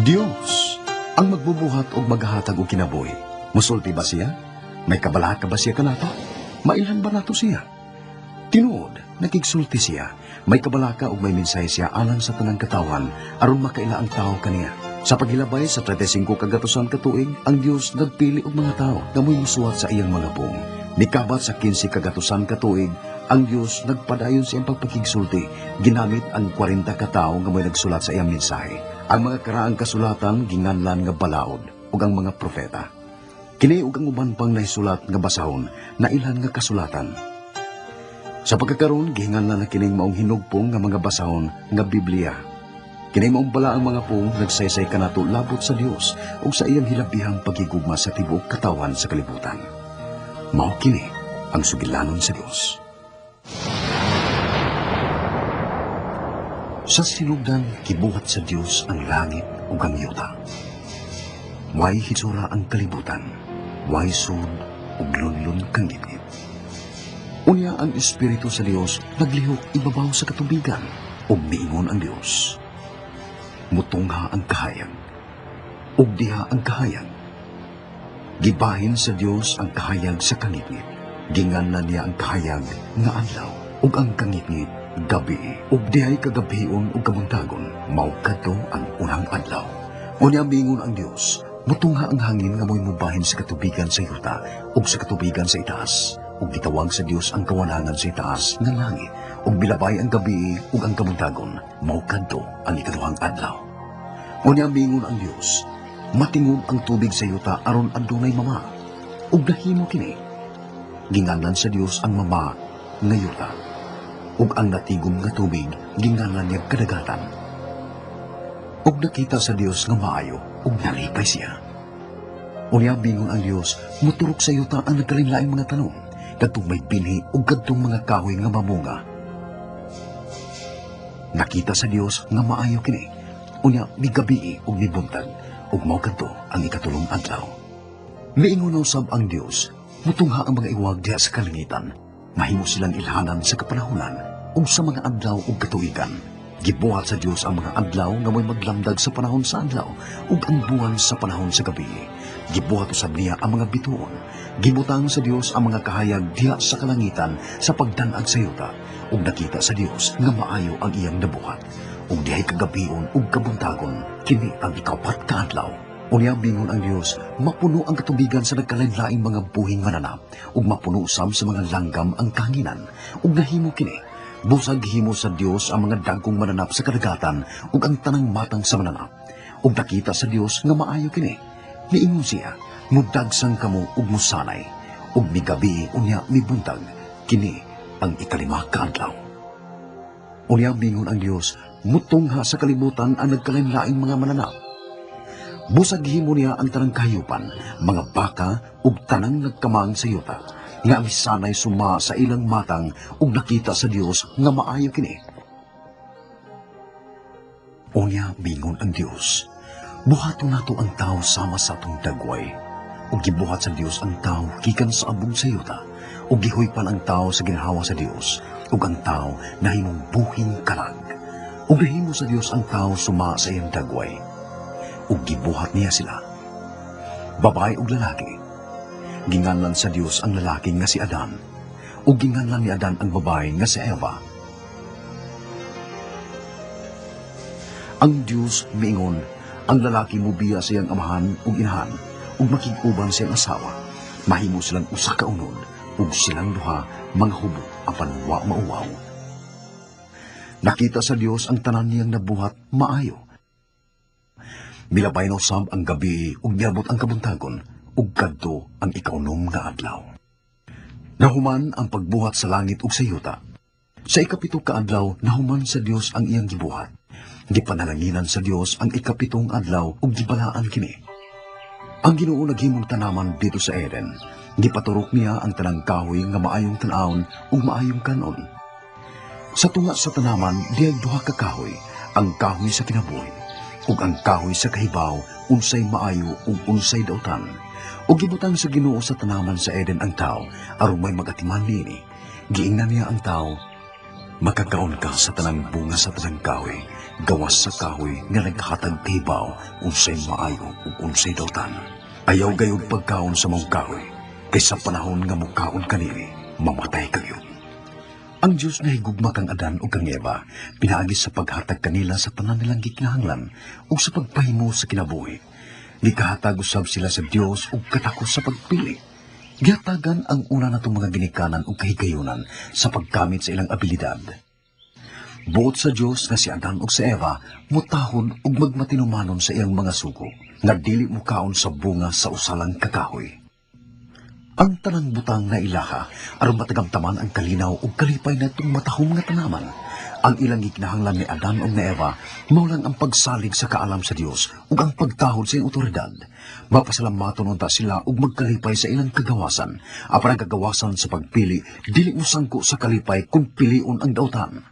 Dios ang magbubuhat og maghahatag og kinabuhi. Musulti ba siya? May kabalaka ba siya kanato? Mailhan ba nato siya? Tinuod, nakigsulti siya. May kabalaka og may mensahe siya alang sa tanang katawan aron makaila ang tao kaniya. Sa paghilabay sa 35 kagatusan ka tuig, ang Dios nagpili og mga tao nga mo'y musuwat sa iyang mga buong. Nikabat sa 15 kagatusan ka tuig, ang Dios nagpadayon sa iyang pagpakigsulti. Ginamit ang 40 ka tawo nga mo'y nagsulat sa iyang mensahe. Ang mga karaang kasulatan ginganlan nga balaod ug ang mga propeta. Kini ug ang uban pang naisulat nga basahon na ilan nga kasulatan. Sa pagkakaroon gihinganlan na kining maong hinugpong nga mga basahon nga Biblia. Kini maong bala ang mga pong nagsaysay kanato labot sa Dios ug sa iyang hilabihang pagigugma sa tibuok katawan sa kalibutan. Mao kini ang sugilanon sa Dios. Sa sinugdan, kibuhat sa Diyos ang langit ug ang yuta. Way hitsura ang kalibutan, way sud ug lunlun kang gitgit. Unya ang Espiritu sa Dios naglihok ibabaw sa katubigan ug miingon ang Dios. Mutungha ang kahayag, ug diha ang kahayag. Gibahin sa Dios ang kahayag sa kangitngit. Ginganlan niya ang kahayag nga adlaw ug ang kangitngit gabi, ug dihay kagabion ug kabuntagon, mao kadto ang unang adlaw. Unya mingon ang Dios, mutungha ang hangin nga mo'y mubahin sa katubigan sa yuta ug sa katubigan sa itaas, ug gitawag sa Dios ang kawanangan sa itaas nga langit, ug bilabay ang gabi ug ang kabuntagon, mao kadto ang ikaduhang adlaw. Unya mingon ang Dios, matingog ang tubig sa yuta aron adunay mama, ug nahimo kini. Ginganlan sa Dios ang mama nga yuta, ug ang natigom nga tubig ginganlan niya kadagatan. Ug nakita sa Dios nga maayo ug nalipay siya. Unya bingon ang Dios, muturok sa yuta ang nagkalain-laing mga tanom, kadtong may pinhi ug kadtong mga kahoy nga mamunga. Nakita sa Dios nga maayo kini. Unya migabii ug mibuntag, ug mao kadto ang ikatulong adlaw. Miingon usab ang Dios, mutungha ang mga iwag diha sa kalangitan. Mahimo silang ilhanan sa kapanahunan ug sa mga adlaw ug katuigan. Gibuhat sa Dios ang mga adlaw nga mo'y maglamdag sa panahon sa adlaw ug ang buwan sa panahon sa gabi. Gibuhat usab niya ang mga bituon. Gibutang sa Dios ang mga kahayag diha sa kalangitan sa pagdan-ag sa yuta, ug nakita sa Dios nga maayo ang iyang nabuhat. Ug dihay kagabion ug kabuntagon, kini ang ikapat ka adlaw. Unya bingon ang Dios, mapuno ang katubigan sa nagkalain-laing mga buhing mananap, ug mapuno usab sa mga langgam ang kanginan, ug nahimo kini. Busag himo sa Dios ang mga dagkong mananap sa kadagatan, ug ang tanang matang sa mananap. Ug nakita sa Dios nga maayo kini. Niingon siya, mudagsang kamo ug musanay, ug migabi unya mibuntag, kini ang ikalima ka adlaw. Unya bingon ang Dios, mutungha sa kalibutan ang nagkalain-laing mga mananap. Busag himo niya ang tanang kahayupan, mga baka ug tanang nagkamang sa yuta, nga misanay suma sa ilang matang ug nakita sa Dios nga maayo kini. Unya bingon ang Dios, buhaton nato ang tao sama sa atong dagway, ug gibuhat sa Dios ang tao gikan sa abog sa yuta, ug gihuypan ang tao sa ginhawa sa Dios, ug ang tao nahimong buhing kalag, ug nahimo sa Dios ang tao suma sa iyang dagway, ug gibuhat niya sila, babae ug lalaki. Ginganlan sa Dios ang lalaki nga si Adan, ug ginganlan ni Adan ang babae nga si Eva. Ang Dios miingon, ang lalaki mubiya sa iyang amahan ug inahan, ug makig-uban sa iyang asawa. Mahimo silang usa ka unod, ug silang duha mga hubo apan wa mauwaw. Nakita sa Dios ang tanan niyang nabuhat maayo. Milabay na usab ang gabi ug niabot ang kabuntagon, ug kadto ang ikaunom nga adlaw. Nahuman ang pagbuhat sa langit ug sa yuta. Sa ikapito ka adlaw, nahuman sa Dios ang iyang gibuhat. Gipanalanginan sa Dios ang ikapitong adlaw ug gibalaan kini. Ang Ginoo naghimong tanaman dito sa Eden. Gipaturok niya ang tanang kahoy nga maayong tan-awon ug maayong kanon. Sa tunga sa tanaman, diay duha ka kahoy, ang kahoy sa kinabuhi ug ang kahoy sa kahibaw, unsay maayo ug unsay dautan. Ug gibutang sa Ginoo sa tanaman sa Eden ang tao, aron may magatiman niini. Giingnan niya ang tao, Makakaon ka sa tanang bunga sa tanang kahoy, gawas sa kahoy nga naghatag tibaw, unsay maayo ug unsay dautan. Ayaw gayud pagkaon sa mong kahoy, kaysa panahon nga mukaon kanini, mamatay kayo. Ang Diyos na higugma kang Adan o kang Eva, pinaagi sa paghatag kanila sa tanan nilang gikinahanglan o sa pagpahimo sa kinabuhi. Gikahatag usab sila sa Diyos o katakos sa pagpili. Gihatagan ang una na itong mga ginikanan o kahigayunan sa pagkamit sa ilang abilidad. Buot sa Diyos na si Adan o si Eva, mutahon o magmatinumanon sa iyang mga suko, nga dili mukaon sa bunga sa usalang kakahoy. Ang tanang butang na ilaha, aron matagamtaman ang kalinaw o kalipay na itong matahom nga tanaman. Ang ilang gikinahanglan ni Adan o ni Eva, maulang ang pagsalig sa kaalam sa Dios ug ang pagtahod sa iyang otoridad. Mapasalamaton unta sila ug magkalipay sa ilang kagawasan. Apan ang kagawasan sa pagpili, dili mo sangko sa kalipay kung pilion ang dautan.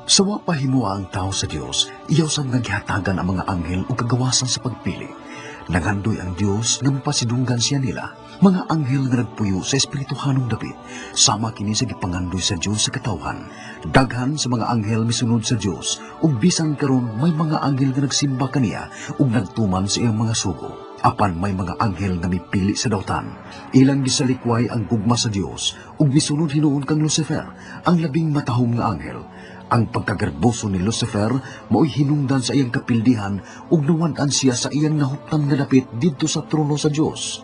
Sa wapahimua ang tao sa Dios, iyaw sang naghihatagan ang mga anghel o kagawasan sa pagpili. Nanghandoy ang Dios nga mapasidunggan siya nila, mga anghel nga nagpuyo sa espirituhanong dapit, sama kini sa gipangandoy sa Dios sa katawhan. Daghan sa mga anghel misunod sa Dios, ug bisan karon may mga anghel nga nagsimba kaniya ug nagtuman sa iyang mga sugo. Apan may mga anghel nga mipili sa dautan. Ilang gisalikway ang gugma sa Dios, ug misunod hinuon kang Lucifer, ang labing matahom nga anghel. Ang pagkagarboso ni Lucifer mao'y hinungdan sa iyang kapildihan ug nawan-an siya sa iyang nahuptan nga dapit didto sa trono sa Dios.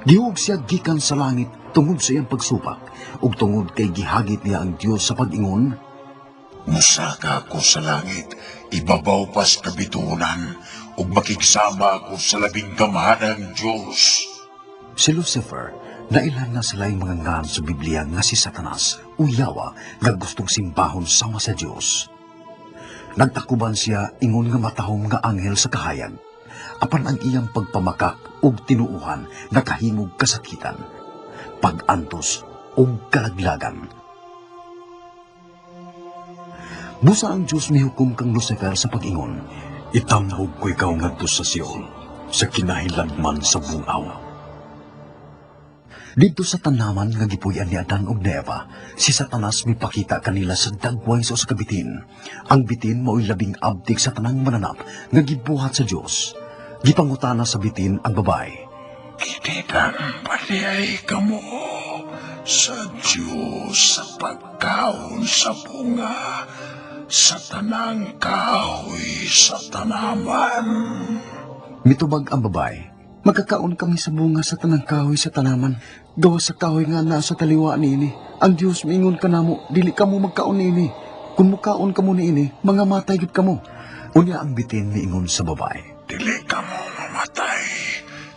Gihuog siya gikan sa langit tungod sa iyang pagsupak ug tungod kay gihagit niya ang Dios sa pag-ingon, Musaka ako sa langit, ibabaw pas kabitunan, ug makigsama ako sa labing kamahanang Diyos. Si Lucifer, nailan na sila yung mga ngan sa Biblia nga si Satanas o Yawa nga gustong simbahon sama sa Diyos. Nagtakuban siya ingon nga matahom nga anghel sa kahayag. Apan ang iyang pagpamakak ug tinuuhan nakahimog kasakitan, pag-antos ug kalaglagan. Busa ang Diyos mihukom kang Lucifer sa pag-ingon, itamhog ko ikaw ngadto sa Siol, sa kinahilagman sa bungaw. Dito sa tanaman nga gipuy-an ni Adan ug Eva, si Satanas mipakita kanila sa dagway sa kabitin. Ang bitin mao'y labing abtik sa tanang mananap nga gibuhat sa Dios. Gipangutana sa bitin ang babae. Kinitang paliyay ka mo sa Diyos sa pagkaon sa bunga, sa tanang kahoy sa tanaman. Mitubag ang babae. Magkakaon kami sa bunga sa tanang kahoy sa tanaman. Gawa sa kahoy nga nasa taliwa niini. Ang Diyos miingon ka namo, dili ka mo magkaon niini. Kung mukaon ka mo niini, mga matay gid ka mo. Unya ang bitin miingon sa babae. Dili ka mo mamatay.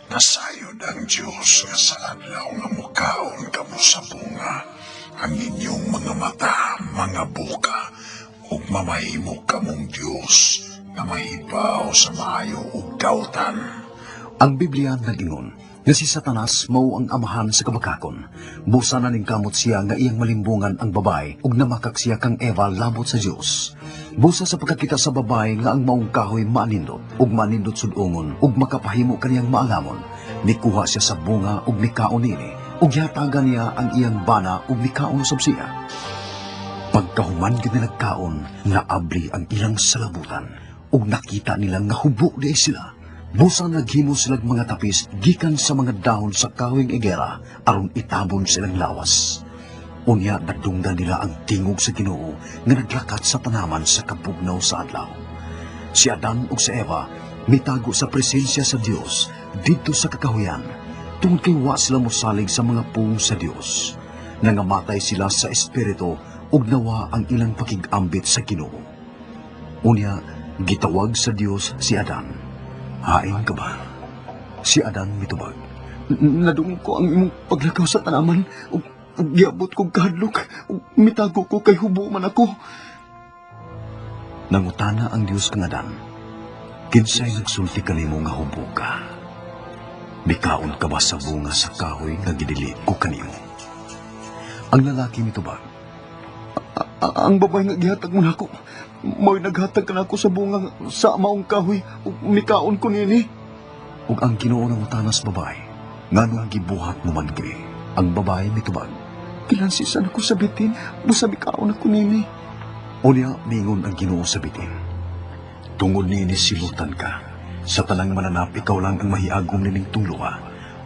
Nasayod ang Diyos nga sa adlaw nga mukaon ka mo sa bunga. Ang inyong mga mata, mga buka, ug mamahimo ka mong Diyos na mahibaw sa maayo ug dautan. Ang Biblia nag-ingon nga si Satanas mao ang amahan sa kabakakon. Busa na ning kamot siya nga iyang malimbungan ang babae ug namakak siya kang Eva labot sa Dios. Busa sa pagkakita sa babae nga ang maong kahoy manindot ug manindot sudungon ug makapahimo kaniyang maalamon, nikuha siya sa bunga ug nikaon nini ug yatagan niya ang iyang bana ug nikaon usab siya. Pagkahuman gid nagkaon, naabli ang ilang salabutan ug nakita nila nga hubo di sila. Busa naghimo silang mga tapis gikan sa mga dahon sa kahoyng igera aron itabon silang lawas. Unya nagdunggan nila ang tingog sa Ginoo nga naglakat sa tanaman sa kabugnaw sa adlaw. Si Adan ug si Eva mitago sa presensya sa Dios didto sa kakahuyan tungod kay wa sila mosalig sa mga pung sa Dios. Nangamatay sila sa espiritu ug nawa ang ilang pakig-ambit sa Ginoo. Unya gitawag sa Dios si Adan. Hain ka ba? Si Adan mitubag. Nadung ko ang imong paglakaw sa tanaman ug giabot kong kahadlok ug mitago ko kay hubo man ako. Nangutana ang Dios kang Adan, kinsay nagsulti kanimo nga hubo ka? Bikaon ka ba sa bunga sa kahoy nga gidili ko kanimo? Ang lalaki mitubag, ang babae nga gihatag mo nako, mo'y naghatag ka nako sa bunga sa maong kahoy ug mikaon ko nini. Ug ang Ginoo nang utanas babae, nganong gibuhat mo man kini? Ang babae mitubag, Kinansisan ako sa bitin, busabikaon ako nini. Unya, mingon ang Ginoo sa bitin. Tungod nini silutan ka. Sa tanang mananap, ikaw lang ang mahiagom nining tungluha.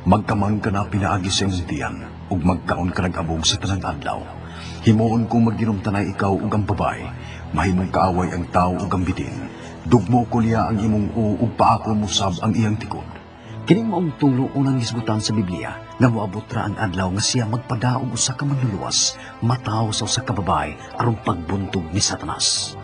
Magkamang ka na pinaagi sa imong tiyan, ug magkaon ka nag-abog sa tanang adlaw. Himuon kung magginumtanay ikaw ug ang babae, mahimong kaaway ang tao ug ang bitin. Dugmo ko niya ang imong ug paako mo sab ang iyang tikod. Kining maong tulo unang gisgutan sa Biblia nga moabot ra ang adlaw nga siya magpadaog usa ka manluluwas, mataw sa usa ka babae aron pagbuntog ni Satanas.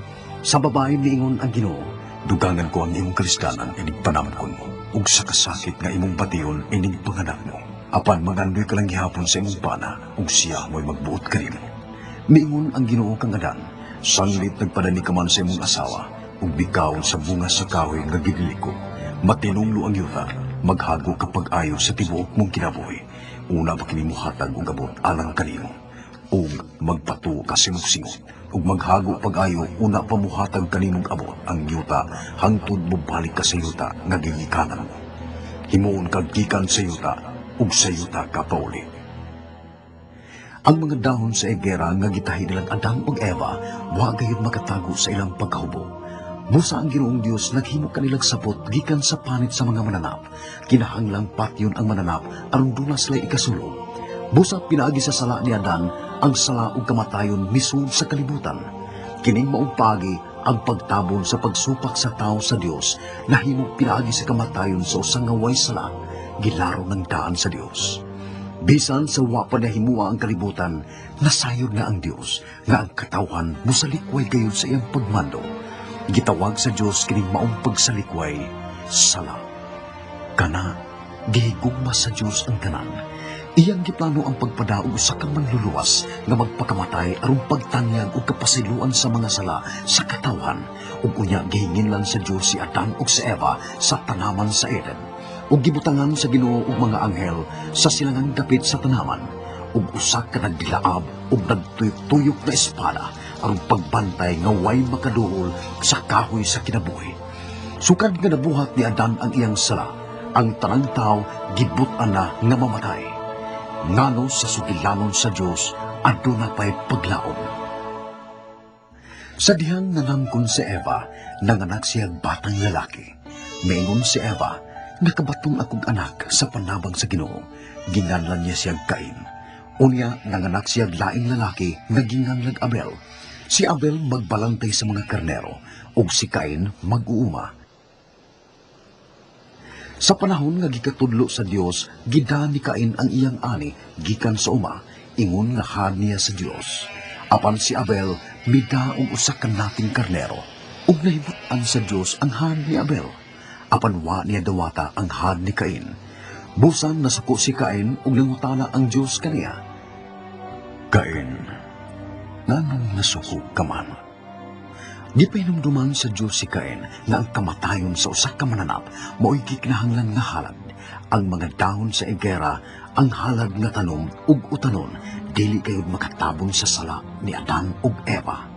Sa babae niingon ang Ginoo, dugangan ko ang imong kristanan inig panamkon mo, ug sa kasakit nga imong bation inig panganak mo. Apan magandoy ka lang gihapon sa imong pana, ug siya mo'y magbuot kanimo. Niingon ang Ginoo kang Adan, sanglit nagpadani ka man sa imong asawa, ug bikaon sa bunga sa kahoy nga gidiliko. Matinunglo ang yuta, maghago kapag ayo sa tibuok mong kinabuhi. Una pa kini muhatag og abot alang kanimo. Ug magpatuo ka singot-singot, ug maghago pag-ayo una pa muhatag kanimong abot ang yuta hangtod mobalik ka sa yuta nga gigikanan mo. Himuon kag gikan sa yuta, ug sa yuta ka pauli. Ang mga dahon sa egera nga gitahi nilang Adan ug Eva, wa gayud makatago sa ilang pagkahubo. Busa ang Ginoong Dios naghimo kanilang sapot gikan sa panit sa mga mananap. Kinahanglang patyon ang mananap aron dunas lay ikasulog. Busa pinaagi sa sala ni Adan ang sala ug kamatayon misud sa kalibutan. Kining maong pagi ang pagtabon sa pagsupak sa tao sa Dios nahimo pinaagi sa kamatayon sa usa nga way sala, gilaro ng daan sa Dios. Bisan sa wa pa nahimua ang kalibutan, nasayod na ang Dios nga ang katawhan musalikway gayud sa iyang pagmando. Gitawag sa Dios kining maong pagsalikway, sala. Kana, gihigugma sa Dios ang tanan. Iyang giplano ang pagpadaog sa manluluwas nga magpakamatay aron pagtanyag o kapasiluan sa mga sala sa katawhan. Ug unya gihinginlan sa Dios si Adan ug si Eva sa tanaman sa Eden. Ug gibutangan sa Ginoo og mga anghel sa silangang dapit sa tanaman. Ug usa ka nagdilaab ug nagtuyok-tuyok na espada aron pagbantay nga way makaduol sa kahoy sa kinabuhi. Sukad nga nabuhat ni Adan ang iyang sala, ang tanang tao gibutan na nga mamatay. Ngano sa sugilanon sa Dios aduna pay paglaom. Sa dihang nanamkon si Eva, nanganak siya batang lalaki. Maingon si Eva, nakabatong akong anak sa panabang sa Ginoo. Ginganlan niya siya Cain. Unya, nanganak siya laing lalaki nga ginganlag Abel. Si Abel magbalantay sa mga karnero, ug si Cain mag-uuma. Sa panahon nga gikatudlo sa Dios, gida ni Cain ang iyang ani gikan sa uma, ingon nga had niya sa Dios. Apan si Abel mida og usa ka nating karnero, ug nahimutan sa Dios ang had ni Abel. Apan wa niya dawata ang had ni Cain. Busan nasuko si Cain ug nangutana ang Dios kaniya, Cain, nganong nasuko ka man? Gipahinumduman sa Diyos si Cain na ang kamatayon sa usa ka mananap mao'y gikinahanglan nga halad. Ang mga dahon sa egera, ang halad nga tanom ug utanon, dili kayod makatabon sa sala ni Adan ug Eva.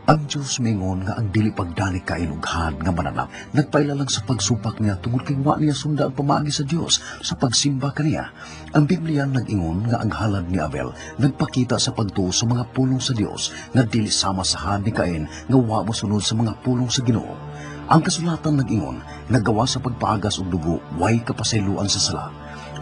Ang Diyos mingon nga ang dili pagdani Cain ug had nga mananap nagpailalang sa pagsupak niya tungod kay wa niya sunda ang pamaagi sa Dios sa pagsimba kaniya. Ang Biblia nag-ingon nga ang halad ni Abel nagpakita sa pagtuo sa mga pulong sa Dios nga dili sama sa had ni Cain nga wa mosunod sa mga pulong sa Ginoo. Ang kasulatan nag-ingon nagawa sa pagpaagas og dugo way kapasayloan sa sala.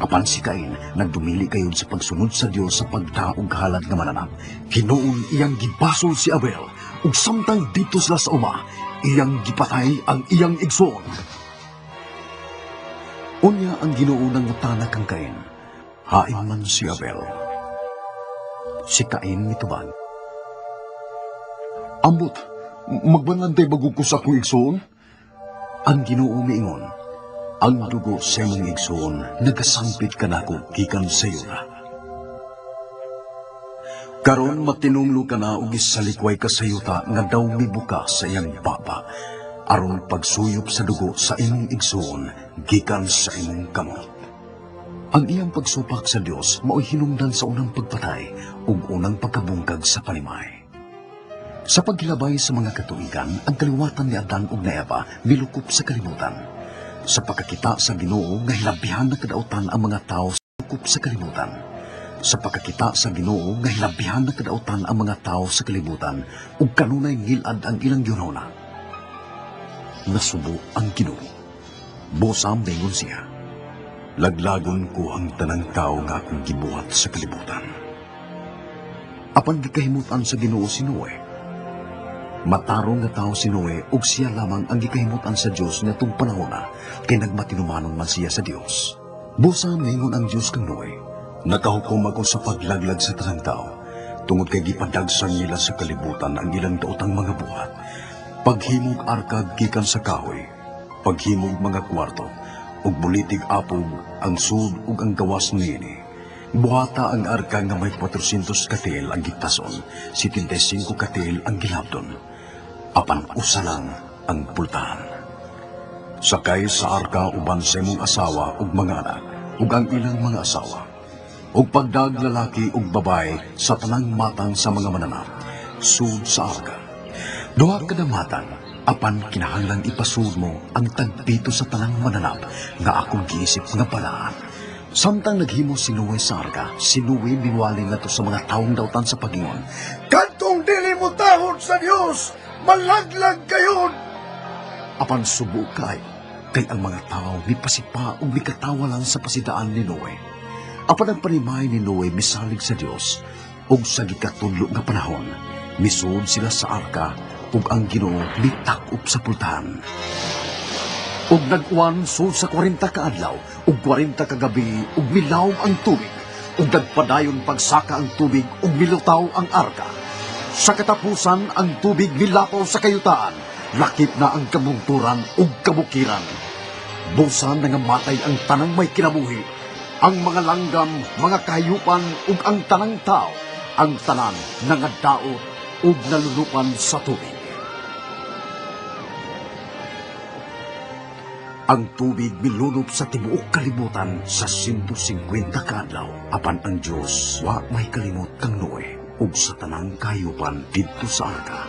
Apan si Cain nagdumili kayod sa pagsunod sa Dios sa pagdaog halad nga mananap. Hinuon iyang gibasol si Abel ug samtang dito sila sa uma, iyang gipatay ang iyang igsoon. Unya ang Ginoo nang utana kang Cain, hain man si Abel. Si Cain mitubag, ambot, magbanantay bago ko sa akong igsoon? Ang Ginoo miingon, ang dugo sa imong igsoon nagasampit kanako gikan sa yuta. Karon matinunglo ka na ug isalikway ka sa yuta nga daw mibuka sa iyang baba aron pagsuyop sa dugo sa imong igsoon gikan sa imong kamot. Ang iyang pagsupak sa Dios mao'y hinungdan sa unang pagpatay ug unang pagkabungkag sa panimay. Sa paghilabay sa mga katuigan, ang kaliwatan ni Adan ug ni Eva milukop sa kalibutan. Sa pagkakita sa Ginoo nga hilabihan na kadautan ang mga tao sa lukop sa kalibutan. Sa pagkakita sa Ginoo nga hilabihan na kadautan ang mga tao sa kalibutan ug kanunay ngilad ang ilang yunona. Nasubo ang Ginoo. Busa mingon siya. Laglagon ko ang tanang tao nga akong gibuhat sa kalibutan. Apan gikahimutan sa Ginoo si Noe. Matarong nga tao si Noe ug siya lamang ang gikahimutan sa Dios nitong panahon na kay nagmatinumanon man siya sa Dios. Busa mingon ang Dios kang Noe. Nakahukom ako sa paglaglag sa tanang tao, tungod kay gipadagsan nila sa kalibutan ang ilang daotang mga buhat. Paghimog arkad gikan sa kahoy, paghimog mga kwarto, ug bulitig apog ang sud ug ang gawas niini. Buhata ang arka nga may 400 katil ang gitason, 75 katil ang gilabdon. Apan usa lang ang pultahan. Sakay sa arka uban sa imong asawa ug mga anak, ug ang ilang mga asawa. Ug pagdag lalaki ug babae sa tanang matang sa mga mananap, sud sa arka. Duha kada matang, apan kinahanglang ipasud mo ang tagpito sa tanang mananap nga akong giisip nga palaan. Samtang naghimo si Noe sa arka, si Noe miwali na to sa mga taong dautan sa pagingon. Kantong dili mo tahod sa Dios, malaglag kayon! Apan subo kay ang mga tao mipasipa ug mikatawa lang sa pasidaan ni Noe. Apan ang panimay ni Noe misalig sa Dios, ug sa gikatudlo nga panahon, misud sila sa arka, ug ang Ginoo mitak-op sa pultahan. Ug nag-uwan sud sa 40 ka adlaw, ug 40 ka gabi, ug milaw ang tubig, ug nagpadayon pagsaka ang tubig, ug milutaw ang arka. Sa katapusan, ang tubig milapaw sa kayutaan, lakip na ang kamungturan ug kabukiran. Busan nangamatay ang tanang may kinabuhi, ang mga langgam, mga kahayupan, ug ang tanang tao, ang tanan nangadaot ug nalulupan sa tubig. Ang tubig milunop sa tibuok kalibutan sa 150 ka adlaw. Apan ang Dios wa may kalimot kang Noe ug sa tanang kahayupan didto sa arka.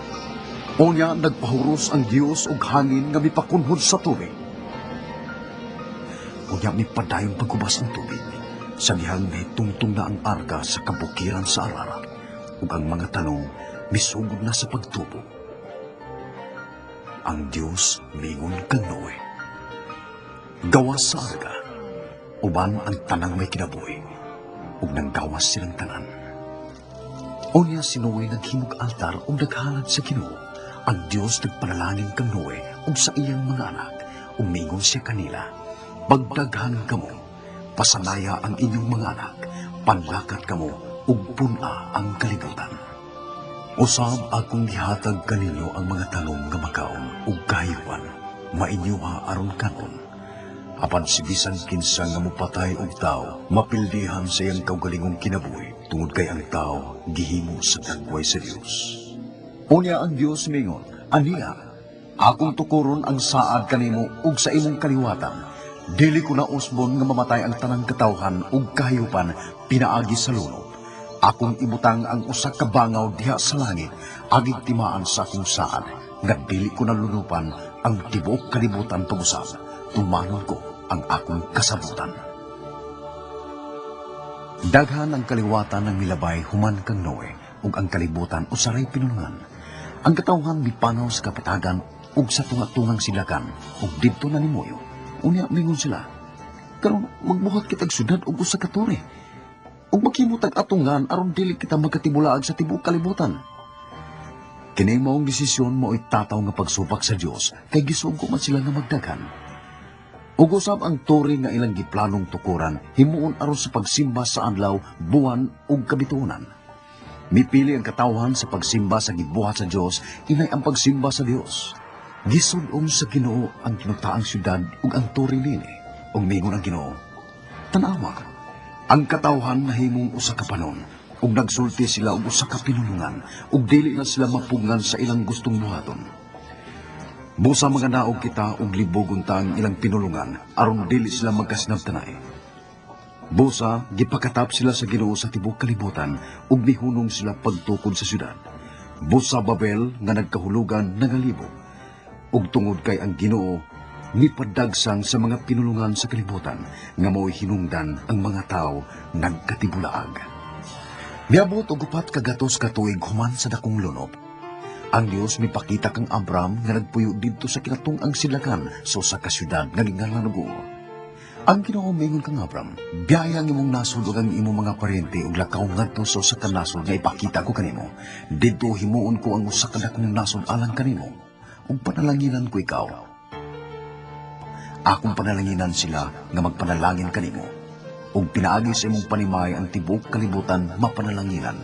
Unya nagpahuros ang Dios og hangin nga mipakunhod sa tubig. Unya mipadayon pagubas ang tubig. Sa dihang tungtong na ang arka sa kabukiran sa Ararat, ug ang mga tanong misugod na sa pagtubo. Ang Dios mingon kang Noe. Gawas sa arka, uban ang tanang may kinabuhi, ug nanggawas silang tanan. Unya si Noe naghimog altar ug naghalad sa Ginoo. Ang Dios nagpanalangin kang Noe ug sa iyang mga anak, ug mingon siya kanila. Pagdaghan kamo, pasanaya ang inyong mga anak, panlakat kamo, ug puna ang kalibutan. Usab akong gihatag kaninyo ang mga tanong nga makaon ug kahayupan, mainyuha aron kanon. Apan si bisan kinsa nga mopatay og tao, mapildihan sa iyang kaugalingong kinabuhi, tungod kay ang tao gihimo sa dagway sa Dios. Unya ang Dios mingon, aniya, akong tukuron ang saad kanimo ug sa imong kaliwatan. Dili ko na usbon nga mamatay ang tanang katawhan ug kahayupan pinaagi sa lunod. Akong ibutang ang usa ka bangaw diha sa langit, agig timaan sa akong saad, nga dili ko nalunupan ang tibuok kalibutan pag-usab. Tumanon ko ang akong kasabutan. Daghan ang kaliwatan ng milabay human kang Noe, ug ang kalibutan usaray pinulungan. Ang katawhan mipanaw sa kapatagan ug sa tunga-tungang silakan, ug didto na nimuyo. Unya mingon sila, karon magbuhat kitag syudad ug usa ka tore, ug maghimutag atungan aron dili kita magkatibulaag sa tibuok kalibutan. Kini maong desisyon mo itataw nga pagsubak sa Dios, kay gisugo man sila nga magdaghan. Ug usab ang tore nga ilang giplanong tukuran himuon aron sa pagsimba sa adlaw, buwan ug kabituonan. Mipili ang katawhan sa pagsimba sa gibuhat sa Dios, inay ang pagsimba sa Dios. Gisulong sa Ginoo ang kinutaang syudad ug ang tore nini, ug mingon ang Ginoo, tanawa, ang katawhan nahimong usa ka panon, ug nagsulti sila og usa ka pinulungan, ug dili na sila mapugngan sa ilang gustong buhaton. Busa mga naog kita ug libogon ta ang ilang pinulungan aron dili sila magkasinabtanay. Busa gipakatap sila sa Ginoo sa tibuok kalibutan ug mihunong sila pagtukod sa syudad. Busa Babel nga nagkahulugan nagalibog. Ug tungod kay ang Ginoo nipadagsang sa mga pinulungan sa kalibutan nga mao'y hinungdan ang mga tao nagkatibulaag. Miabot og upat kagatos ka tuig human sa dakong lunop. Ang Dios mipakita kang Abram nga nagpuyo didto sa kinatung-ang silakan so sa kasyudad nga gingalan og Ur. Ang Ginoo mingon kang Abram, biyaya ang imong nasod ug ang imong mga parente ug lakaw ngadto sa usa ka nasod nga ipakita ko kanimo. Didto himuon ko ang usa ka dakong nasod alang kanimo ug panalanginan ko ikaw. Akong panalanginan sila nga magpanalangin kanimo ug pinaagi sa imong panimay ang tibuok kalibutan mapanalanginan.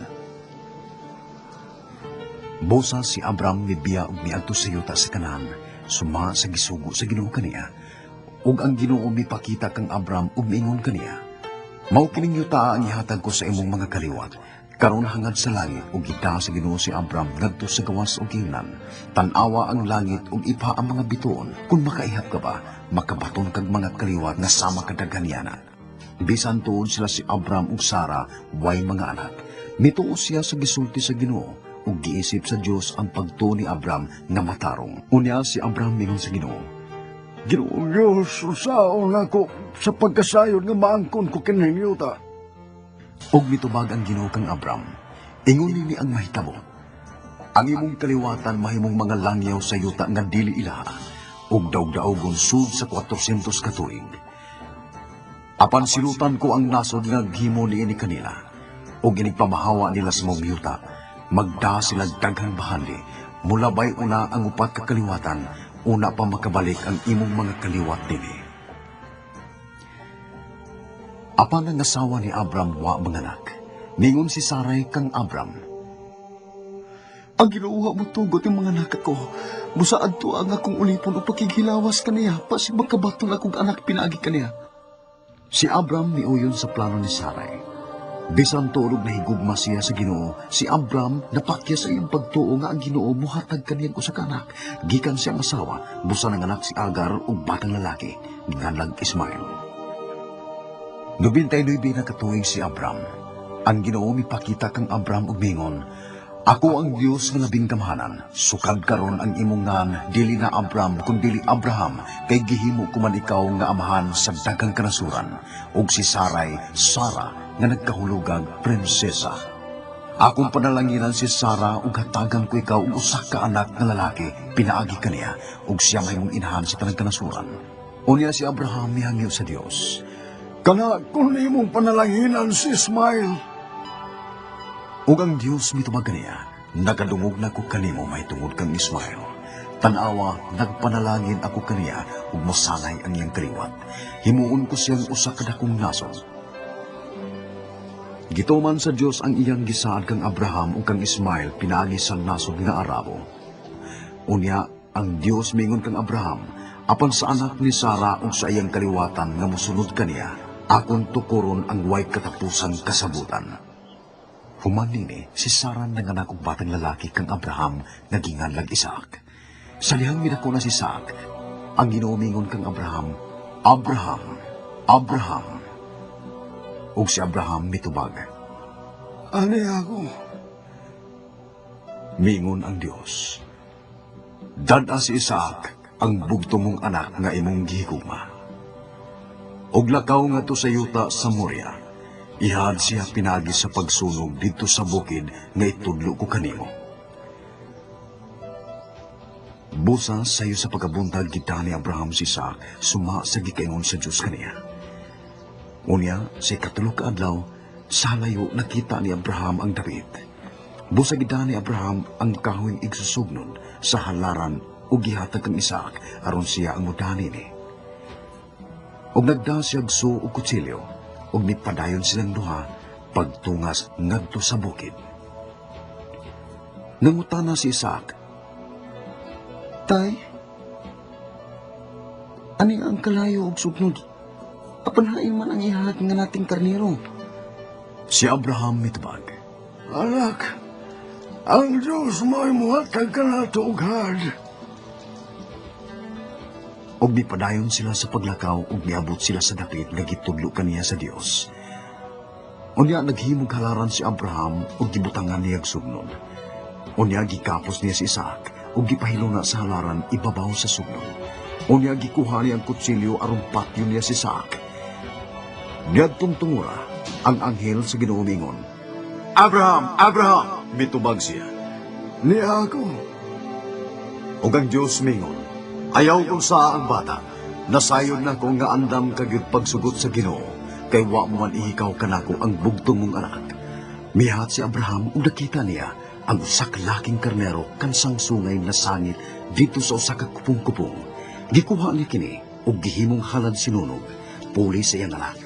Busa si Abram mibiya ug miadto sa yuta sa Kanaan, suma sa gisugo sa Ginoo kaniya. Ug ang Ginoo mipakita kang Abram ug miingon kaniya, mao kining yuta ang ihatag ko sa imong mga kaliwat. Karon hangad sa langit ug gida sa Ginoo si Abram ngadto sa gawas ug ingnan. Tan-awa ang langit ug ipa ang mga bituon. Kung makaihap ka ba, makabaton kag mga kaliwat nga sama kadaghan yana. Bisan tuod sila si Abram ug Sara way mga anak. Mituo siya sa gisulti sa Ginoo ug giisip sa Dios ang pagtuo ni Abram nga matarong. Unya si Abram mingon sa Ginoo, Ginoong Diyos, usaon ako sa pagkasayod nga maangkon ko kining yuta. Og mitubag ang Ginoo kang Abram, ingon nini ang mahitabo. Ang imong kaliwatan mahimong mga langyaw sa yuta nga dili ilaha, ug daog-daogon sud sa 400 ka tuig. Apan silutan ko ang nasod nga gihimo niini kanila, ug inigpamahawa nila sa mong yuta, magda sila daghang bahali, mula bay una ang upat ka kaliwatan, una pa makabalik ang imong mga kaliwat nini. Apan ang asawa ni Abram wa manganak. Mingon si Saray kang Abram, ang Ginoo mo tugot yung mga anak ko. Musaad to ang akong ulipon o pakighilawas kaniya, pasig magkabaton akong anak pinaagi kaniya. Si Abram miuyon sa plano ni Saray. Bisan tuorog na higugma siya sa Ginoo, si Abram napakya sa iyang pagtuo nga ang Ginoo muhatag kaniyang usa ka anak. Gikan siyang asawa, busa ng anak si Agar ug batang lalaki, nganlag Ismael. 99 na katuig si Abram. Ang Ginoo mipakita kang Abram ug mingon, ako ang Dios nga labing kamhanan. Sukad karon ang imong ngan dili na Abram kundi Abraham, kay gihimo ko man ikaw nga amahan sa daghang kanasuran, ug si Saray, Sara nga nagkahulugag prinsesa. Akong panalanginan si Sara ug hatagan ko ikaw og usa ka anak nga lalaki, pinaagi kaniya ug siya mahimong inahan sa tanang kanasuran. Unya si Abraham mihangyo sa Dios, kana kun imong panalanginan si Ismael. Ug ang Dios mitubag kaniya, nagadungog na ko kanimo mahitungod kang Ismael. Tanawa, nagpanalangin ako kaniya ug mosanay ang iyang kaliwat. Himuon ko siyang usa ka dakong nasod. Gituman sa Dios ang iyang gisaad kang Abraham ug kang Ismael pinaagi sa nasod nga Arabo. Unya, ang Dios mingon kang Abraham, apan sa anak ni Sara ug sa iyang kaliwatan nga mosunod kaniya, akon tukuron ang way katapusan kasabutan. Human nini, si Sara nanganak og batang lalaki kang Abraham nga ginganlag Isaac. Sa lihang minako na si Isaac, ang Ginoo mingon kang Abraham, Abraham, Abraham. Ug si Abraham mitubag, ani ako? Mingon ang Dios, dad-a si Isaac ang bugtong mong anak nga imong gihigugma. Og lakaw nga to sa yuta sa Moria, ihad siya pinagi sa pagsunog dito sa bukid nga itudlo ko kanimo. Busa sayo sa pagkabuntag kita ni Abraham si Isaac, suma sa gikaingon sa Diyos kaniya. Unya, sa ikatulog ka adlaw, sa layo nakita ni Abraham ang David. Busa gida ni Abraham ang kahoyng igsusugnod sa halaran o gihatag kang Isaac aron siya ang mudani ni. Og nagda siya agso o kutsilyo, og nipadayon silang duha pagtungas ngadto sa bukid. Nangutana si Isaac, Tay, ani ang kalayo og sugnod? Apan hain man ang ihatag nga nating karnero. Si Abraham mitubag, anak, ang Diyos mo'y muhatag ka na tughad. Og nipadayon sila sa paglakaw ug niabot sila sa dapit nga gitudlo kaniya sa Dios. Unya naghimog halaran si Abraham ug gibutangan niya sugnod. Unya gikapos niya si Isaac ug gipahiluna sa halaran ibabaw sa sugnod. Unya gikuha niya ang kutsilyo aron patyon niya si Isaac. Niadtong tungura, ang anghel sa Ginoo mingon, Abraham! Abraham! Mitubag siya. Niya ako. Ug ang Diyos mingon, ayaw kung sa ang bata, nasayon na ko nga andam kagyud pagsugot sa Ginoo, kay wa mo man ihikaw kanako ang bugtong mong anak. Mihat si Abraham ug nakita niya ang usa ka laking karnero kansang sungay na sangit dito sa usa ka kupong-kupong. Gikuha ni kini ug gihimong halad sinunog, puli sa iyang anak.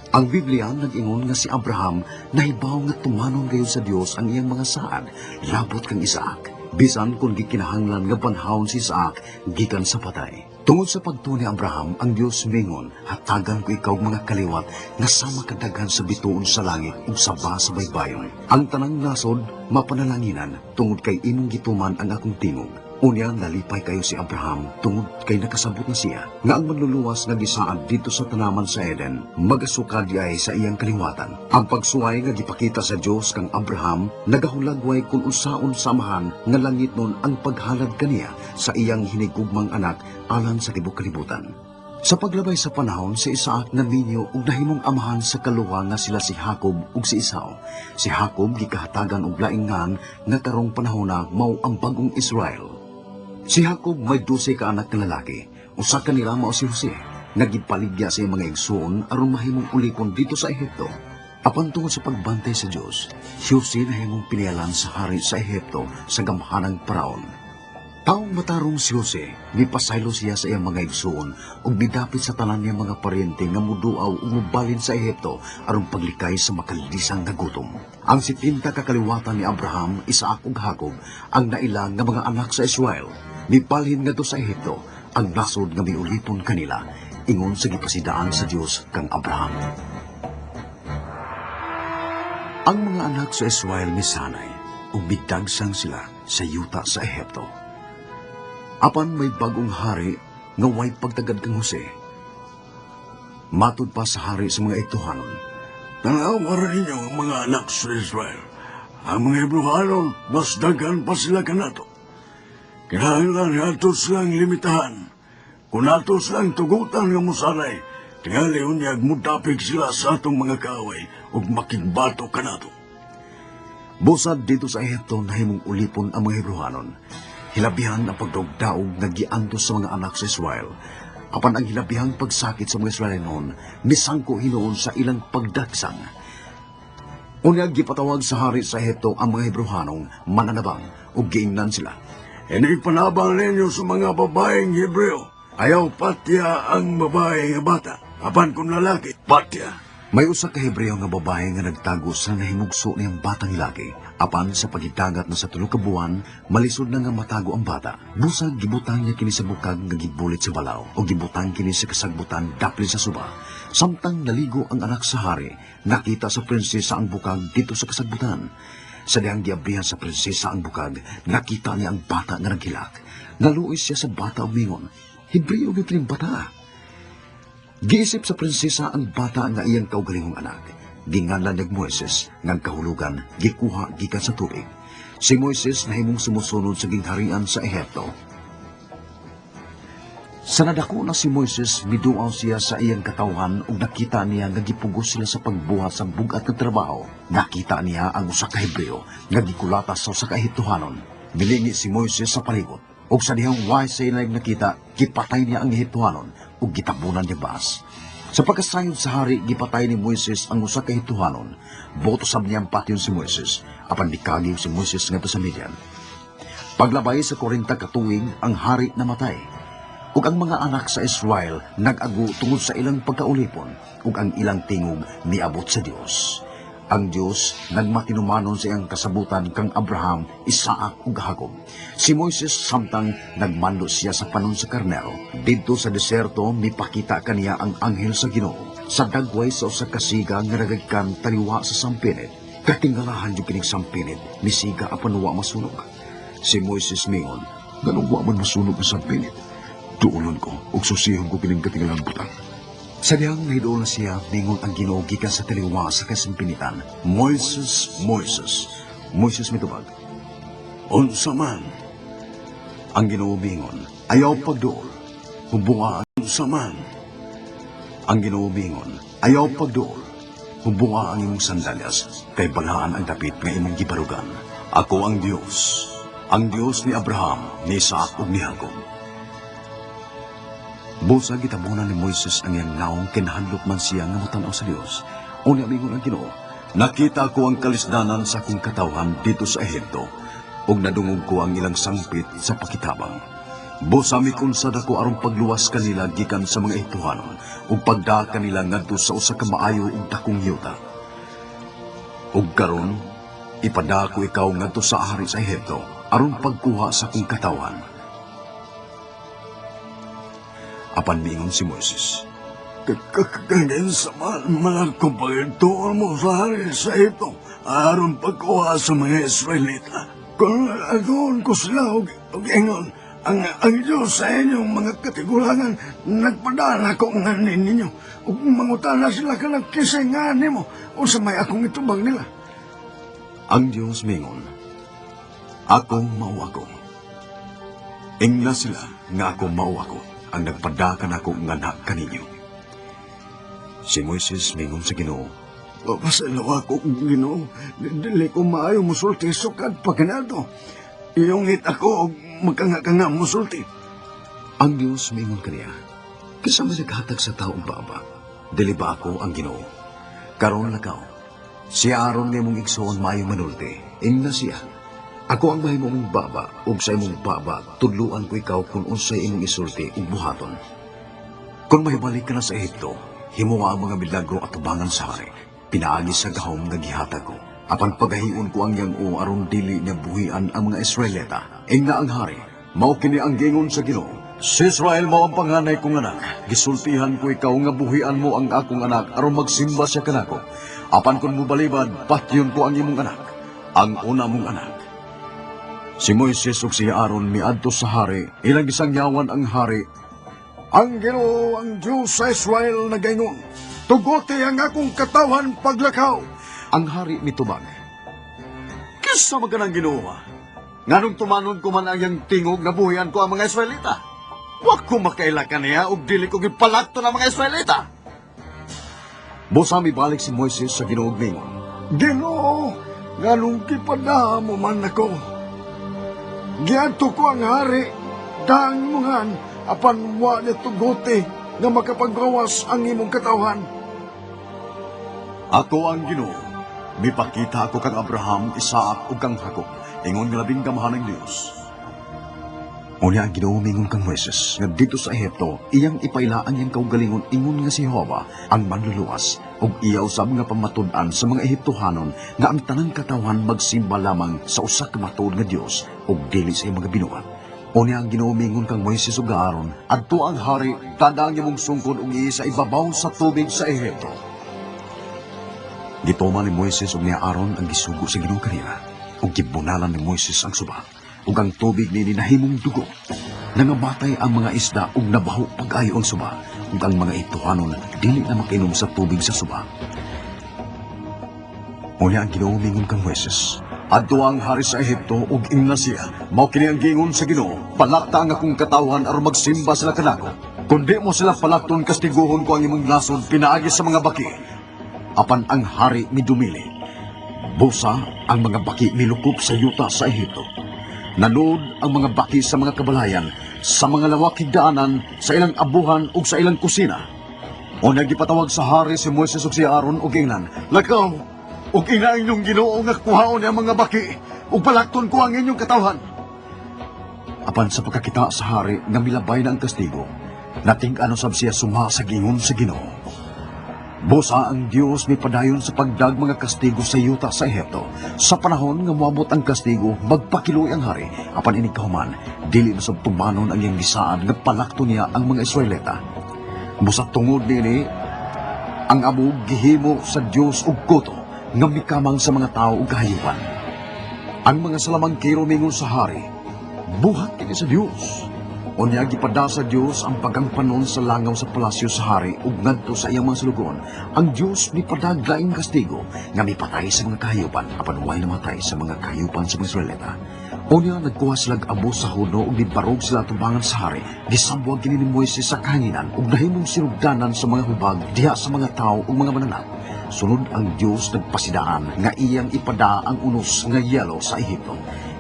Ang Biblia nag-ingon nga si Abraham nahibaw nga tumanon gayon sa Dios ang iyang mga saad, labot kang Isaac. Bisan kung gikinahanglan nga panahon si Isaac gikan sa patay. Tungod sa pagtuo ni Abraham, ang Dios mingon, hatagan ko ikaw mga kaliwat nga sama kadaghan sa bituon sa langit ug saba sa baybayon. Ang tanang nasod mapanalanginan tungod kay imong gituman ang akong tingog. Unya nalipay kayo si Abraham tungod kay nakasabot na siya nga ang manluluwas nga gisaad dito sa tanaman sa Eden magasukad ay sa iyang kaliwatan. Ang pagsuway nga gipakita sa Dios kang Abraham nagahulagway kung unsaon samahan nga langit nun ang paghalad kaniya sa iyang hinigugmang anak alang sa tibok kalibutan. Sa paglabay sa panahon, si Isaac naminyo ug nahimong amahan sa kaluwa nga sila si Jacob ug si Esau. Si Jacob gikahatagan og laingan nga karong panahona mao ang bagong Israel. Si Jacob may 12 ka anak na lalaki. Usa kanila mao si Jose, naggipaligya sa iyang mga igsoon aron mahimong ulipon dito sa Ehipto. Apan tungod sa pagbantay sa Dios, si Jose nahimong pinialan sa hari sa Ehipto sa gamhanang paraon. Taong matarong si Jose, gipasaylo siya sa iyang mga igsoon ug gidapit sa tanan niyang mga paryente nga muduaw ug mubalin sa Ehipto aron paglikay sa makalisang nga gutom. Ang 70 kakaliwatan ni Abraham, Isaac ug Jacob ang nailang nga mga anak sa Israel. Mipalhin nga to sa Ehipto ang nasod nga miulipon kanila ingon sa gipasidaan sa Dios kang Abraham. Ang mga anak sa Israel misanay ug bidagsang sila sa yuta sa Ehipto. Apan may bagong hari nga way pagtagad kang Jose. Matud pa sa hari sa mga ituhanon. Tanaw para ninyo ang mga anak sa Israel. Ang mga Hebrewanon, mas daghan pa sila kanato. Kinahanglan ato silang limitahan. Kung ato silang tugutan ng musalay, tingali unyag mudapig sila sa atong mga kaaway ug makigbato kanato. Busad dito sa Ehipto nahimong ulipon ang mga Hebrewanon. Hilabihan ang pagdogdaog nga giantos sa mga anak sa Israel. Apan ang hilabihang pagsakit sa mga Israel noon, misangko hinuon sa ilang pagdagsang. Unyag gipatawag sa hari sa Ehipto ang mga Hebrewanong mananabang ug giingnan sila. Hindi panabang ninyo sa mga babaeng Hebreo. Ayaw patya ang babae nga bata. Apan kung lalaki, patya. May usa ka Hebreo nga babae nga nagtago sa nahimugso niyang batang laki. Apan sa pagitagat na sa 3 ka buwan, malisod na nga matago ang bata. Busag gibutang niya kini sa bukag nga gibulit sa balaw o gibutang kini sa kasagbutan dapli sa suba. Samtang naligo ang anak sa hari, nakita sa prinsesa ang bukag dito sa kasagbutan. Sa dihang giabrihan sa prinsesa ang bukag, nakita niya ang bata nga naghilak. Naluoy siya sa bata o mingon, Hebreo nga kining bata. Giisip sa prinsesa ang bata nga iyang kaugalingong anak. Ginganlan ni Moises ngang kahulugan gikuha gikan sa tubig. Si Moises nahimong sumusunod sa gingharian sa Ehipto. Sa nadako na si Moises, miduaw siya sa iyang katawhan ug nakita niya nga gipugos sila sa pagbuhat sa bugat ng trabaho. Nakita niya ang usa ka Hebreo nga gikulatas sa usa ka Ehiptohanon. Milingi si Moises sa palibot ug sa dihang way sa ilang nakita, gipatay niya ang Ehiptohanon ug gitabunan niya baas. Sa pagkasayod sa hari, gipatay ni Moises ang usa ka Ehiptohanon. Botosab niyang patyon si Moises, apan dikagiw si Moises ngadto sa Midian. Paglabay sa 40 ka tuig, ang hari namatay. Ug ang mga anak sa Israel nag-agu tungod sa ilang pagkaulipon ug ang ilang tingog niabot sa Dios. Ang Dios nagmatinumanon sa iyang kasabutan kang Abraham, Isaac ug Jacob. Si Moises samtang nagmando siya sa panon sa karnero. Didto sa deserto mipakita kaniya ang anghel sa Ginoo. Sa dagway sa usa ka siga nga nagagkan taliwa sa sampinit. Katingalahan yung kining sampinit, misiga apan wa masunog. Si Moises mingon, "Ganong wa man masunog ang sampinit? Tuulon ko, ug susihon ko kining katingalang butang." Sa diyang nahidoon na siya, mingon ang Ginoo gikan sa taliwa sa kasampinitan. "Moises, Moises." Moises mitubag, Unsa man, ang Ginoo mingon, "Ayaw pagduol." Hubunga unsa man, ang Ginoo mingon, "Ayaw pagduol." hubunga ang imong sandalyas, kay balaan ang dapit nga imong gibarugan. Ako ang Diyos ni Abraham, ni Isaac ug ni Jacob. Busa gitabunan ni Moises ang iyang naong kinahandlok man siya nga mutanaw sa Dios. Unya mingon ang Ginoo, nakita ko ang kalisdanan sa akong katawhan dito sa Ehipto, ug nadungog ko ang ilang sangpit sa pakitabang. Busa mikunsad ako aron pagluwas kanila gikan sa mga Ehiptohanon, ug pagdaa kanila ngadto sa usa ka maayo ug dakong yuta. Ug karon ipada ko ikaw ngadto sa hari sa Ehipto aron pagkuha sa akong katawhan. Apan miingon si Moises, Kakaganyan sa mga kumpagituan mo sa hari sa ito, aron pagkuha sa mga Israelita. Kung adoon ko sila og ingon, ang Diyos sa inyong mga katigulangan, nagpadala ko nga ninyo, ug mangutana sila ka nagkisingan mo, o sa may akong itubang nila. ang Dios mingon, akong mao ako. Ingna sila nga akong mao ako, ang nagpadakan ako nga anak kaninyo. Si Moises mingon sa Ginoo, Papasalawa ko kung Ginoo, dili ko maayo musulti sukad pagkanado. Iyong ako og magkanga-kanga musulti. ang Dios mingon kaniya, kisama naghatag sa taong baba, dili ba ako ang Ginoo? Karon lakaw, si Aaron nga mong igsoon maayo manulti, ingna siya. Ako ang mahimong baba, ug sa imong baba, tudluan ko ikaw kung unsay imong isulti ug buhaton. Kung mahibalik ka na sa Ehipto, himuha ang mga milagro at tubangan sa hari. Pinaagi sa gahom nga gihatag ko. Apan pagahiun ko ang yang-o aron dili niya buhian ang mga Israelita. Ingna ang hari, mao kini ang gingon sa Ginoo. Si Israel mao ang panganay kong anak. Gisultihan ko ikaw nga buhian mo ang akong anak aron magsimba siya kanako. Apan kung mubalibad, patyon ko ang imong anak, ang una mong anak. Si Moises ug si Aaron miadto sa hari, ilang gisangyawan ang hari. Ang Ginoo, ang Diyos sa Israel nagaingon, tugote ang akong katawan paglakaw. Ang hari mitubag, Kisa maganang Ginoo, nganong tumanon ko man ang iyang tingog na buhian ko ang mga Israelita. Wa ko makailakan niya ug dili ko gipalakto ng mga Israelita. busa mibalik si Moises sa Ginoo mingon, Ginoo, nganong kipada mo man ako. Giadto ko ang hari, dang mungan, apan wa niya tugote nga makapagawas ang imong katawan. ako ang Ginoo. Mipakita ako kang Abraham, Isaac ug kang Jacob, ingon nga labing gamahan ng Dios. Unya ang Ginoo mingon kang Moises, nga dito sa Ehipto, iyang ipailaan iyang kaugalingon ingon nga si Jehovah ang manluluwas, ug iya usab nga pamatud-an sa mga Ehiptohanon nga ang tanang katawan magsimba lamang sa usa ka matud nga Dios ug dili sa iyang mga binuhat. Unya ang Ginoo mingon kang Moises ug Aaron, adto ang hari, tandaan imong sungkod ug iisa ibabaw sa tubig sa Ehipto. Gituman ni Moises ug ni Aaron ang gisugo sa Ginoo kanila, ug gibunalan ni Moises ang suba, ug ang tubig ni nahimong dugo. Nangamatay ang mga isda ug nabaho pag-ayo ang suba, ug ang mga Ehiptohanon dili na makainom sa tubig sa suba. Unya ang Ginoo mingon kang Moises, adto ang hari sa Ehipto ug ingna siya, mao kini ang gingon sa Ginoo, palakta ang akong katawan aron magsimba sila kanako. Kundi mo sila palakton, kastiguhon ko ang imong nasod pinaagi sa mga baki. Apan ang hari midumili. Busa ang mga baki milukop sa yuta sa Ehipto. Nanood ang mga baki sa mga kabalayan, sa mga lawakig daanan, sa ilang abuhan ug sa ilang kusina. O nagipatawag sa hari si Moises ug si Aaron ug ingnan, lakaw, ug ina inyong Ginoo nga kuhaon ang mga baki, ug palakton ko ang inyong katawhan. Apan sa pagkakita sa hari nga milabay na ang kastigo, nating-ano sab siya suma sa gingon sa Ginoo. Busa ang Dios may padayon sa pagdag mga kastigo sa yuta sa Ehipto. Sa panahon nga moabot ang kastigo, magpakiluy ang hari. Apan ining kahuman, dili na sab tumanon ang iyang gisaan nga palakto niya ang mga Israelita. Busa tungod nini, ang abog gihimo sa Dios ug kuto nga mikamang sa mga tao ug kahayupan. Ang mga salamangkero mingon sa hari, buhat kini sa Dios. Unya gipada sa Dios ang pagangpanon sa langaw sa palasyo sa hari ug ngadto sa iyang mga sulugon. Ang Dios mipadag laing kastigo nga mipatay sa mga kahayupan, apan way namatay sa mga kahayupan sa mga Israelita. Unya nagkuha sila abo sa huno ug gibarog sila tubangan sa hari. Gisambuag kini ni Moises sa kahanginan ug nahimong sinugdanan sa mga hubag diha sa mga tao ug mga mananap. sunod ang Dios nagpasidaan nga iyang ipada ang unos nga yelo sa Ehipto.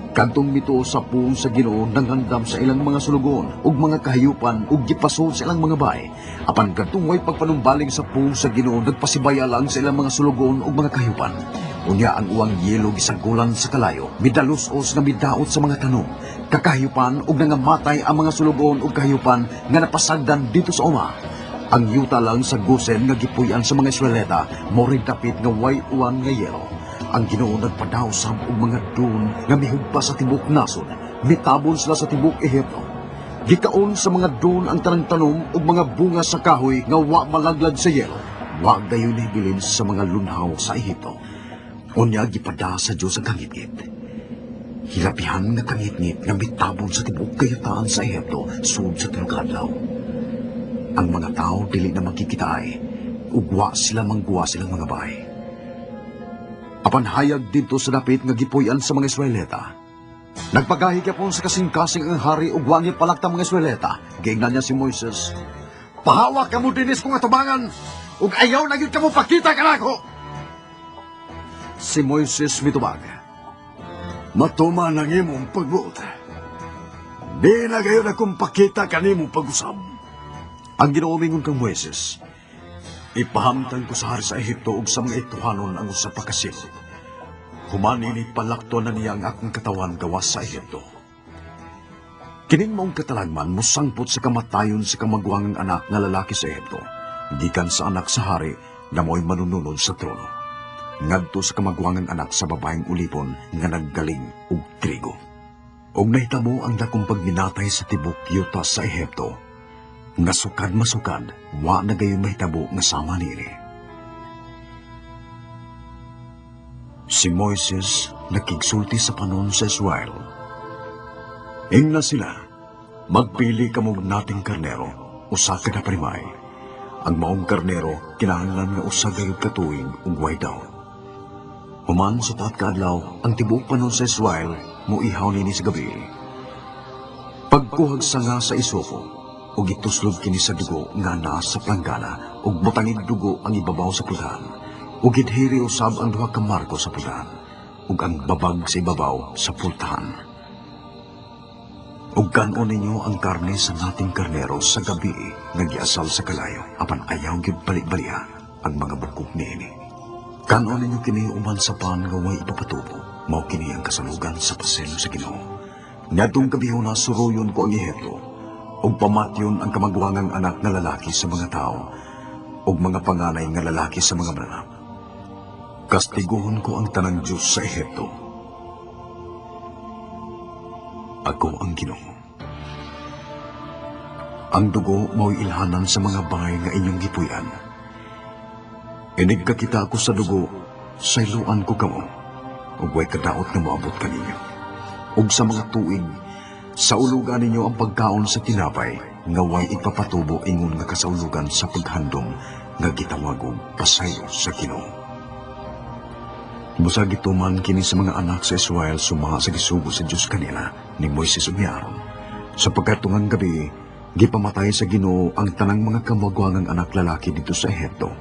Kadtong mito sa puong sa Ginoo nangandam sa ilang mga sulugon ug mga kahayupan ug gipasod sa ilang mga bahay. Apan kadtong way pagpanumbaling sa puong sa Ginoo nagpasibaya lang sa ilang mga sulugon ug mga kahayupan. Unya ang uwang yelo gisagulan sa kalayo, midalos-os nga midaot sa mga tanong, kakahayupan ug nangamatay ang mga sulugon ug kahayupan nga napasagdan dito sa uma. Ang yuta lang sa Gosen nga gipuy-an sa mga Israelita mo'y dapit nga way uwan nga yelo. Ang Ginoo nagpadaw sa mga dun nga mihugpa sa tibok nasod, mitabon sila sa tibok Ehipto. Gikaon sa mga dun ang tanang tanom ug mga bunga sa kahoy nga wa malaglag sa yelo. Wa gayon hibilin sa mga lunhaw sa Ehipto. Unya gipada sa Dios ang kangitngit. Hilapihan nga kangitngit nga mitabon sa tibok kayataan sa Ehipto sud sa tulog adlaw. Ang mga tao dili na makikitaay, ug wa sila mangguwa silang mga bahay. Apan hayag dito sa dapit nga gipuy-an sa mga Israelita. Nagpagahi kapon sa kasing-kasing ang hari ug wa niya palakta mga Israelita. Giingnan niya si Moises. Pahawak kamo dinis kong atubangan ug ayaw na gyud kamo pakita kanako. Si Moises mitubag. Matuman ang imong pagbuot. Di na kayo na kung pakita kanimong pag-usab. Ang ginaumingon kang Moises, Ipahamtang ko sa hari sa Ehipto ug sa mga Ituhanon ang usa pa kasil. Humanini palakto na niya ang akong katawan gawas sa Ehipto. Kining maong katalagman musangpot sa kamatayon sa kamagwangang anak nga lalaki sa Ehipto, gikan sa anak sa hari na mo'y manununod sa trono. Ngadto sa kamagwangang anak sa babaeng ulipon nga naggaling og trigo. Og nahitabo ang dakong pagminatay sa tibok yuta sa Ehipto, nga sukad-masukad, wa na gayon mahitabo nga sama niini. Si Moises nakigsulti sa panon sa Israel. Ingna sila, magpili kamog nating karnero, usa kada parimay. Ang maong karnero, kinahanglan nga usa gayud katuig ug way daw. Human sa taat kaadlaw, ang tibok panon sa Israel, muihaw nini sa gabi. Pagkuhag sanga sa isopo, ug ituslog kini sa dugo nga naa sa planggana ug butangig dugo ang ibabaw sa pultahan ug gidhiri usab ang duha ka marko sa pultahan ug ang babag sa ibabaw sa pultahan. Ug kanon ninyo ang karne sa nating karnero sa gabi nga giasal sa kalayo apan ayaw gyud balik-baliha ang mga bukog niini. Kanon ninyo kini uman sa pan nga way ipapatubo mao kini ang kasalugan sa paselo sa Ginoo. Ngadtong kabihon suruyon ko ang Ehipto ug pamatyon ang kamagwangang anak nga lalaki sa mga tao ug mga panganay nga lalaki sa mga mananap. Kastiguhon ko ang tanang Diyos sa Ehipto. Ako ang Ginoo. Ang dugo mao'y ilhanan sa mga bahay nga inyong gipuy-an. Inig ka kita ako sa dugo, sa iluan ko kamo, ug way kadaot nga moabot kaninyo. Ug sa mga tuig, sa ulugan ninyo ang pagkaon sa tinapay, nga way ipapatubo ingon nga kasaulugan sa paghandom, nga gitawag og pasayo sa Ginoo. Busa gituman kini sa mga anak sa Israel sumaha sa gisugo sa Dios kanila ni Moises ug ni Aaron. Sa pagkatungang gabi, gipamatay sa Ginoo ang tanang mga kamagwangang anak lalaki dito sa Ehipto.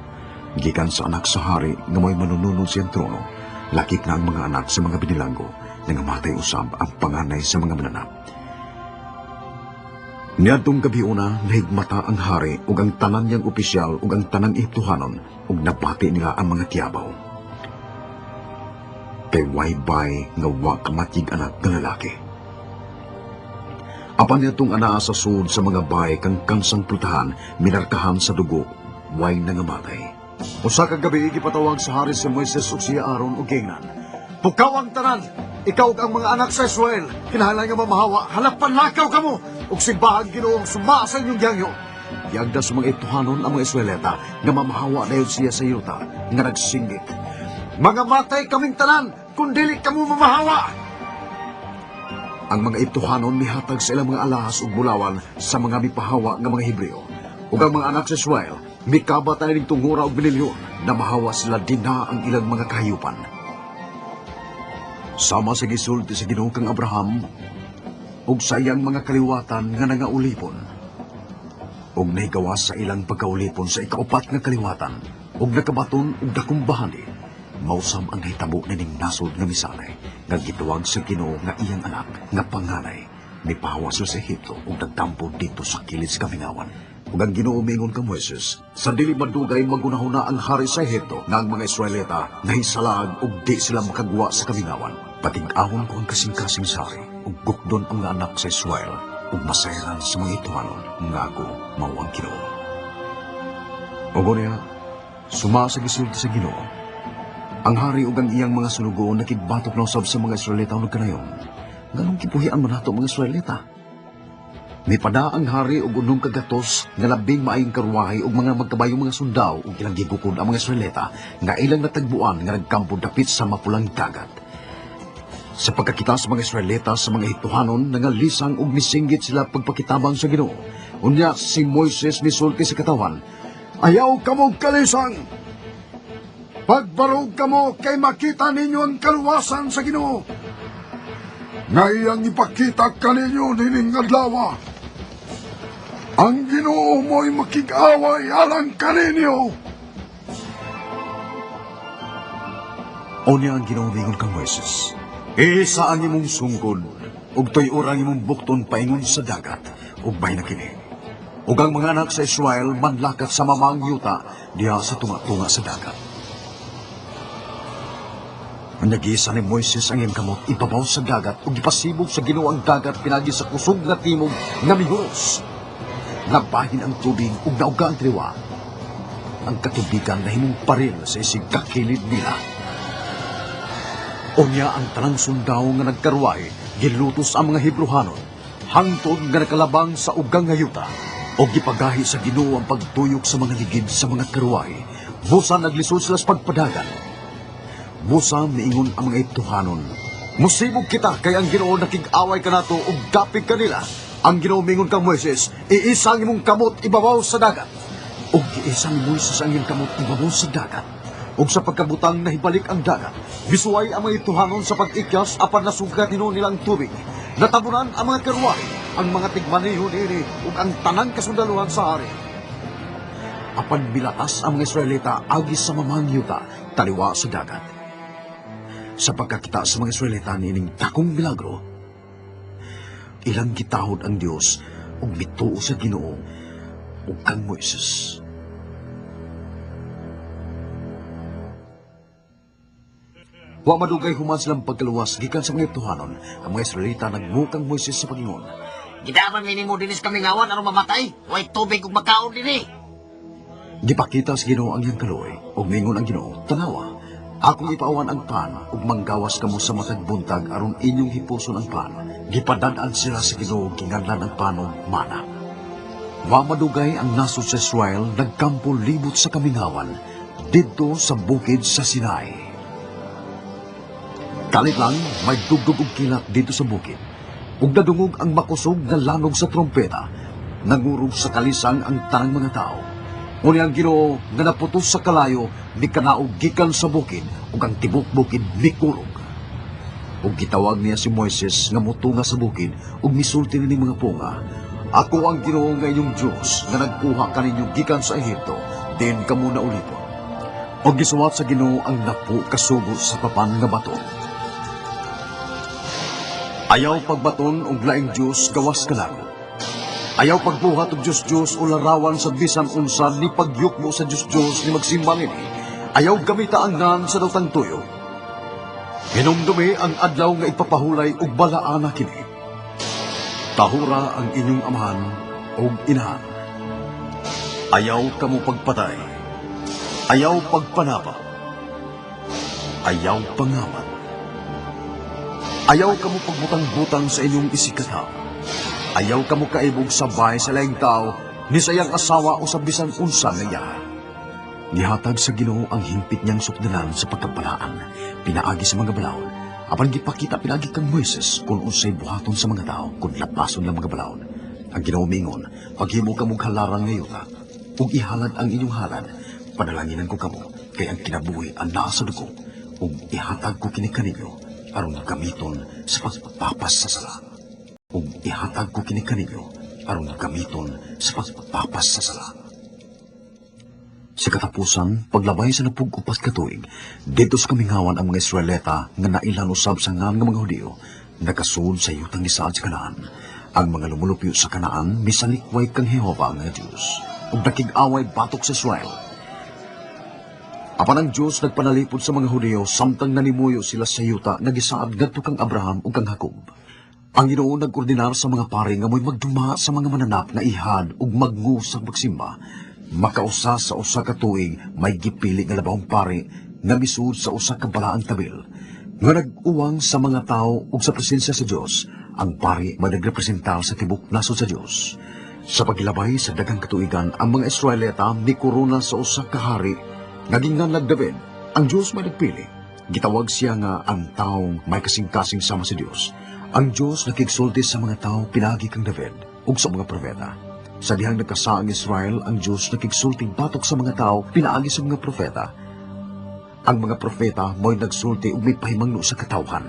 Gikan sa anak sa hari nga may manununod siyang trono, lakip na ang mga anak sa mga binilanggo, nga namatay usab ang panganay sa mga mananap. Niadtong gabi una, nahigmata ang hari ug ang tanan niyang opisyal ug ang tanang Ehiptohanon ug napati nila ang mga tiyabaw. Kay waybay nga wa kamatig anak nga lalaki. Apan niadtong anaa sa sud sa mga bay kang kansang pultahan, minarkahan sa dugo, way nangamatay. Usa ka gabi gipatawag sa hari si Moises ug si Aaron ug gingnan. Pukaw ang tanan, ikaw ug ang mga anak sa Israel, kinahanglan nga mamahawa, halapan lakaw kamo, ug simbahan Ginoo suma sa inyong gihangyo. Yagda sa mga Ituhanon ang mga Israelita nga mamahawa dayon siya sa yuta nga nagsinggit. Mga matay kaming tanan kung dili kamo mamahawa. Ang mga Ituhanon mihatag sa ilang mga alahas ug bulawan sa mga mipahawa nga mga Hebreo. Ug ang mga anak sa Israel mikabatan ning tungura ug binilyon na mahawa sila dina ang ilang mga kahayupan. Sama sa gisulti sa Ginoo kang Abraham ug sa iyang mga kaliwatan nga nangaulipon. Ug nahigawas sa ilang pagkaulipon sa ikaupat nga kaliwatan, ug nakabaton ug dakong bahani. Mausam ang hitabo ning nasod nga misalay nga gituwag sa Ginoo nga iyang anak nga panganay. Mipahawas sa Ehipto ug nagtampo dito sa kilid sa kamingawan. Ug ang Ginoo mingon ka Moises, sa dili madugay magunahon na ang hari sa Ehipto nga ang mga Israelita nahisalag ug di sila makagwa sa kamingawan. Patig-ahon ko ang kasing-kasing sari ug gukdon ang mga anak sa Israel ug masayran sa mga ituanon nga ako mao ang Ginoo. Ug niya, sumasagisulti sa Ginoo. Ang hari ug ang iyang mga sunugo nakigbatok na usab sa mga Israelita ug kanayon. Nganong kipuhian man nato mga Israelita? Mipada ang hari ug unong kagatos nga labing maayong karwahe ug mga magkabayong mga sundao ug ilang gigukod ang mga Israelita nga ilang natagbuan nga nagkampo dapit sa mapulang dagat. Sa pagkakita sa mga Israelita sa mga hituhanon nangalisang ug misinggit sila pagpakitabang sa Ginoo. Unya si Moises misulti sa katawan, "Ayaw kamo kalisang! Pagbarog kamo kay makita ninyo ang kaluwasan sa Ginoo. Ngayang ipakita kaninyo nining adlaw. Ang Ginoo mo'y makig-away alang kaninyo." Unya ang Ginoo mingon kang Moises, "Isa ang imong sungkod, ug toy-ura ang imong bukton paingon sa dagat, ug bay na kini. Ug ang mga anak sa Israel manlakat sa mamang yuta diha sa tunga-tunga sa dagat." Nagisa ni Moises ang iyang kamot ibabaw sa dagat ug ipasibog sa Ginoo ang dagat pinagi sa kusog nga timog nga mihuros. Nabahin ang tubig ug nauga ang triwa. Ang katubigan nahimong paril sa isig kakilid nila. Unya ang tanang sundao nga nagkarwahe gilutos ang mga Hebrehanon hangtod nga nakalabang sa ugang hayuta o gipagahi sa Ginoo ang pagtuyok sa mga ligid sa mga karwahe. Busa naglisod sila sa pagpadagan. Busa miingon ang mga ituhanon, "Musibog kita kay ang Ginoo nakig-away ka nato ug dapig kanila." Ang Ginoo mingon kang Moises, "Iisa ang imong kamot ibabaw sa dagat." Ug giisa ni Moises ang iyang kamot ibabaw sa dagat. Ug sa pagkabutang nahibalik ang dagat, bisuay ang mga ituhanon sa pag-ikyas apan nasugat nilang tubig. Natabunan ang mga karwahe, ang mga tigmaneho niini ug ang tanang kasundaluhan sa hari. Apan bilatas ang mga Israelita agi sa mamang yuta taliwa sa dagat. Sa pagkakita sa mga Israelita niining dakong milagro, ilang gitahod ang Dios ug mituo sa Ginoo ug kang Moises. Wa madugay human silang pagkaluwas gikan sa mga ituhanon, ang mga Israelita nagmukang Moises sa Panginoon. Gidaman minimo dinis kamingawan aron mamatay. Way tubig ug makaon dinhi. Gipakita sa Ginoo ang iyang kaluoy ug mingon ang Ginoo, "Tanawa, akong ipaawan ang pan ug manggawas kamo sa matag buntag aron inyong hipuson ang pan." Gipadad-an sila sa Ginoo ginganlan ang pan ug mana. Wa madugay ang nasod sa Israel nagkampo libot sa kamingawan didto sa bukid sa Sinai. Kalit lang may dugdug ug kilat dito sa bukid. Ug nadungog ang makusog nga lanog sa trompeta. Nangurog sa kalisang ang tanang mga tao. Ngunit ang Ginoo nga naputos sa kalayo ni kanaog gikan sa bukid ug ang tibok bukid mikurog. Ug gitawag niya si Moises nga motunga sa bukid ug misulti ni mga punga, "Ako ang Ginoo nga inyong Dios nga nagkuha kaninyo gikan sa Ehipto, din kamo na ulipon." Og gisuwat sa Ginoo ang napo kasugo sa papan nga bato. Ayaw pagbaton og laing Dios gawas kalago. Ayaw pagbuhat og Diyos-Diyos o larawan sa bisan unsan ni pagyukmo sa Diyos-Diyos ni magsimbang ini. Ayaw gamita ang nan sa dautang tuyo. Hinumdumi ang adlaw nga ipapahulay og balaana kini. Tahura ang inyong amahan og inahan. Ayaw kamo pagpatay. Ayaw pagpanapa. Ayaw pangamat. Ayaw kamo pagbutang-butang sa inyong isikataw. Ayaw kamo kaibog sabay sa laing tao ni sayang asawa o sa bisan unsa nga iya. Nihatag sa Ginoo ang himpit niyang sukdanan sa pagkapalaan, pinaagi sa mga balaod, apan gipakita pinagi kang Moises kung unsay buhaton sa mga tao kung lapason lang mga balaod. Ang Ginoo mingon, paghimo kamong halarang ngayota, ug ihalad ang inyong halad, panalanginan ko kamo, kay ang kinabuhi ang naa sa dugo, ug ihatag ko kini kaninyo, aron gamiton sa pagpapas sa sala. Ug ihatag ko kini kaninyo aron gamiton sa pagpapas sa sala. Sa katapusan, paglabay sa napug-upas katuig, dito sa kamingawan ang mga Israelita nga nailan usab sa ngan nga mga Hudiyo, nakasud sa yutang ni Saad sa Kanaan. Ang mga lumulupyo sa Kanaan, misalikway kang Jehova nga Diyos, ug nakig-away batok sa Israel. Apan ang Diyos nagpanalipod sa mga Hudiyo, samtang nanimuyo sila sa yuta, nagisaad ngadto kang Abraham ug kang Jacob. Ang Ginoo nag-ordinar sa mga pari nga mo'y magduma sa mga mananap na ihad ug magngu sa magsimba. Makausa sa usa ka tuig may gipili nga labahong pari nga misud sa usa ka balaang tabil. Nga nag-uwang sa mga tao ug sa presensya sa Dios, ang pari managrepresentar sa tibok nasod sa Dios. Sa pagilabay sa daghang katuigan, ang mga Israelita ni korona sa usa ka hari naging nganlag David. Ang Dios may nagpili. Gitawag siya nga ang taong may kasing-kasing sama sa Dios. Ang Dios nakigsulti sa mga tao pinagi kang David ug sa mga propeta. Sa dihang nagkasa ang Israel, ang Diyos nakigsulting batok sa mga tao, pinaagi sa mga propeta. Ang mga propeta mo'y nagsulti ug may pahimangno sa katawhan.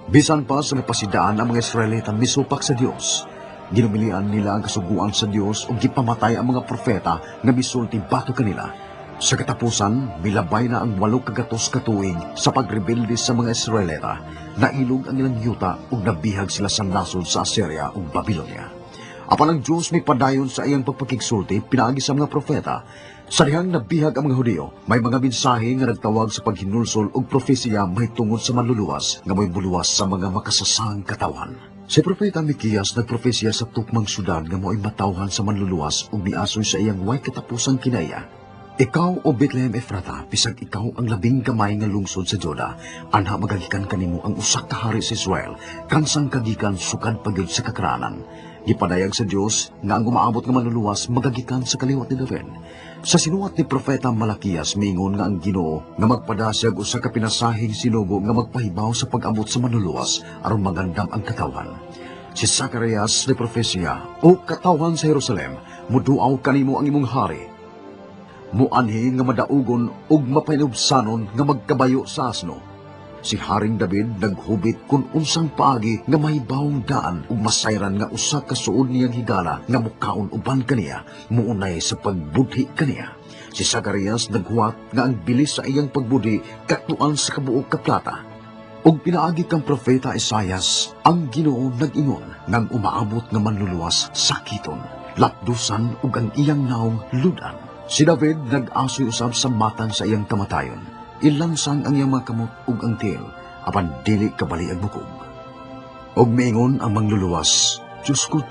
Bisan pa sa napasidaan ang mga Israelita misupak sa Diyos. Ginumilian nila ang kasuguan sa Diyos ug gipamatay ang mga propeta nga misulti batok kanila. Sa katapusan, milabay na ang 8 kagatos katuig sa pagrebelde sa mga Israelita. Nailog ang ilang yuta ug nabihag sila sa nasod sa Assyria ug Babylonia. Apan ang Diyos may padayon sa iyang pagpakigsulti pinaagi sa mga propeta. Sa dihang nabihag ang mga Hudiyo, may mga mensahe nga nagtawag sa paghinulsol ug propesiya may tungod sa manluluwas nga may buluwas sa mga makasasang katawan. Si Propeta Mikias nagprofesiya sa tukmang syudad nga mo'y matawhan sa manluluwas ug niasoy sa iyang way katapusang kinaya. Ikaw o Bethlehem Ephrata, bisag ikaw ang labing gamay nga lungsod sa Juda, anha magagikan kanimo ang usak ka hari sa Israel, kansang kagikan sukad pagyud sa kakranan. Gipadayag sa Dios nga ang umaabot nga manluluwas magagikan sa kaliwat ni David. Sa sinuwat ni Propeta Malakias miingon nga ang Ginoo nga magpadasyag usa ka pinasahing sinugo nga magpahibaw sa pag-abot sa manluluwas aron magandam ang katawan. Si Zacarias ni propesya, "O katawan sa Jerusalem, muduaw kanimo ang imong hari. Muanhi nga madaugon ug mapainubsanon nga magkabayo sa asno." Si Haring David naghubit kung unsang paagi nga mahibawong daan ug masayran nga usa ka suod niyang higala nga mukaon uban kaniya, muunay sa pagbudhi kaniya. Si Zacarias naghuwat nga ang bilis sa iyang pagbudhi katuan sa kabuok ka plata. Ug pinaagi kang propeta Isaias, ang Ginoo nag-ingon nang umaabot nga manluluwas sakiton, lapdusan ug ang iyang naong ludan. Si David nag-asoy usab sa matan sa iyang kamatayon. Ilansang ang iyang mga kamot ug ang tiil, apan dili kabali ang bukog. Og miingon ang mangluluwas, Diyos ko,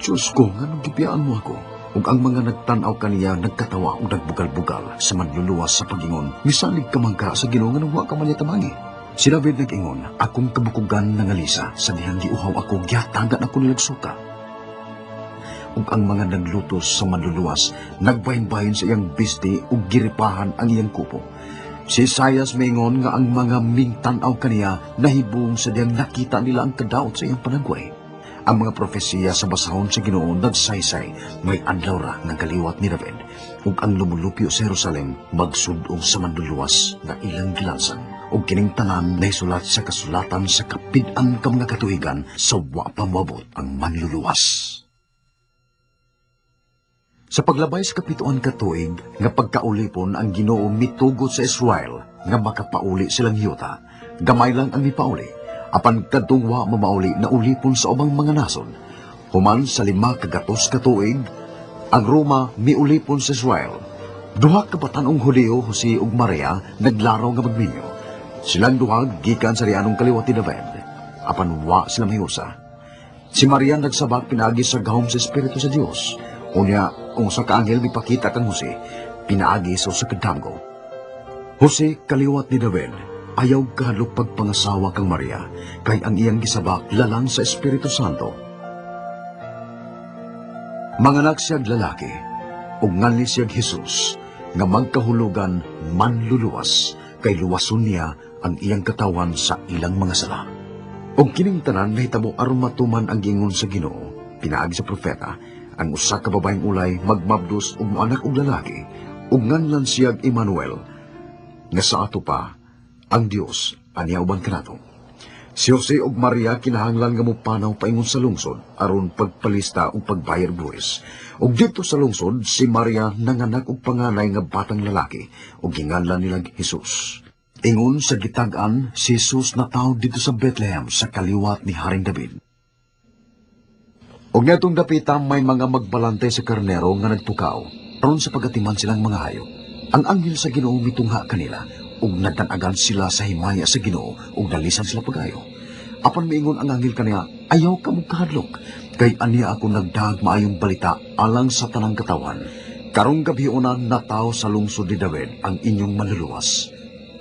nganong gibiyaan mo ako? Ug ang mga nagtanaw kaniya nagkatawa ug nagbugal-bugal sa manluluwas sa pagingon, misalig ka man ka sa Ginoo nga wa ka man tamangi. Si David nag-ingon, akong kabukugan nangalisa, sa dihang giuhaw ako, gyatagan ako nilagsuka. Ug ang mga naglutos sa manluluwas, nagbahin-bahin sa iyang bisti ug giripahan ang iyang kupo. Si Isaias maingon nga ang mga mingtanaw kaniya nahibong sa diyang nakita nila ang kadaot sa iyang panagway. Ang mga propesiya sa basahon sa Ginoo nagsaysay, may adlaw ra nga kaliwat ni David, ug ang lumulupyo sa Jerusalem magsudong sa manluluwas nga ilang gilansan. Ug kining tanan nahisulat sa kasulatan sa kapid-an ka mga katuigan sa wa pa moabot ang manluluwas. Sa paglabay sa kapituan katuig, nga pagkaulipon ang Ginoo mitugot sa Israel, nga makapauli silang yuta. Gamay lang ang mipauli, apan kadtong wa mamauli na ulipon sa ubang mga nason. Human sa 5 kagatos katuig, ang Roma miulipon sa Israel. Duha ka batanong Hudiyo, Jose ug Maria, naglaraw nga magminyo. Silang duha gikan sa rianong kaliwat ni David, apan wa sila mahiusa. Si Maria nagsabak pinagi sa gahom sa Espiritu sa Dios. Unya, kung sa kaanghel mipakita kang Jose, pinaagi sa usa ka damgo. Jose, kaliwat ni David, ayaw kahadlok pagpangasawa kang Maria, kay ang iyang gisabak lalang sa Espiritu Santo. Manganak siyag lalaki, ug nganli siyag Jesus, nga magkahulugan manluluwas, kay luwason niya ang iyang katawan sa ilang mga sala. Og kining tanan nahitabo aron matuman ang gingon sa Ginoo, pinaagi sa propeta, ang usa ka babaeng ulay magmabdos og moanak og lalaki, ug nganlan siyag Emmanuel, nga sa ato pa ang Dios aniya uban kanato. Si Jose ug Maria kinahanglan nga mopanaw paingon sa lungsod aron pagpalista ug pagbayar buwis. Ug dito sa lungsod si Maria nanganak og panganay nga batang lalaki ug ginganlan nila Jesus. Ingon sa gitag-an si Jesus nataw dito sa Bethlehem sa kaliwat ni Haring David. Og nitong dapita may mga magbalantay sa karnero nga nagtukaw aron sa pagatiman silang mga hayop. Ang anghel sa Ginoo mitungha kanila ug nagtanagan sila sa himaya sa Ginoo ug dalisan sila pagayo. Apan miingon ang anghel kaniya, ayaw ka mong kahadlok, kay aniya ako nagdag maayong balita alang sa tanang katawan. Karong gabi una nataw sa lungsod ni David ang inyong manluluwas,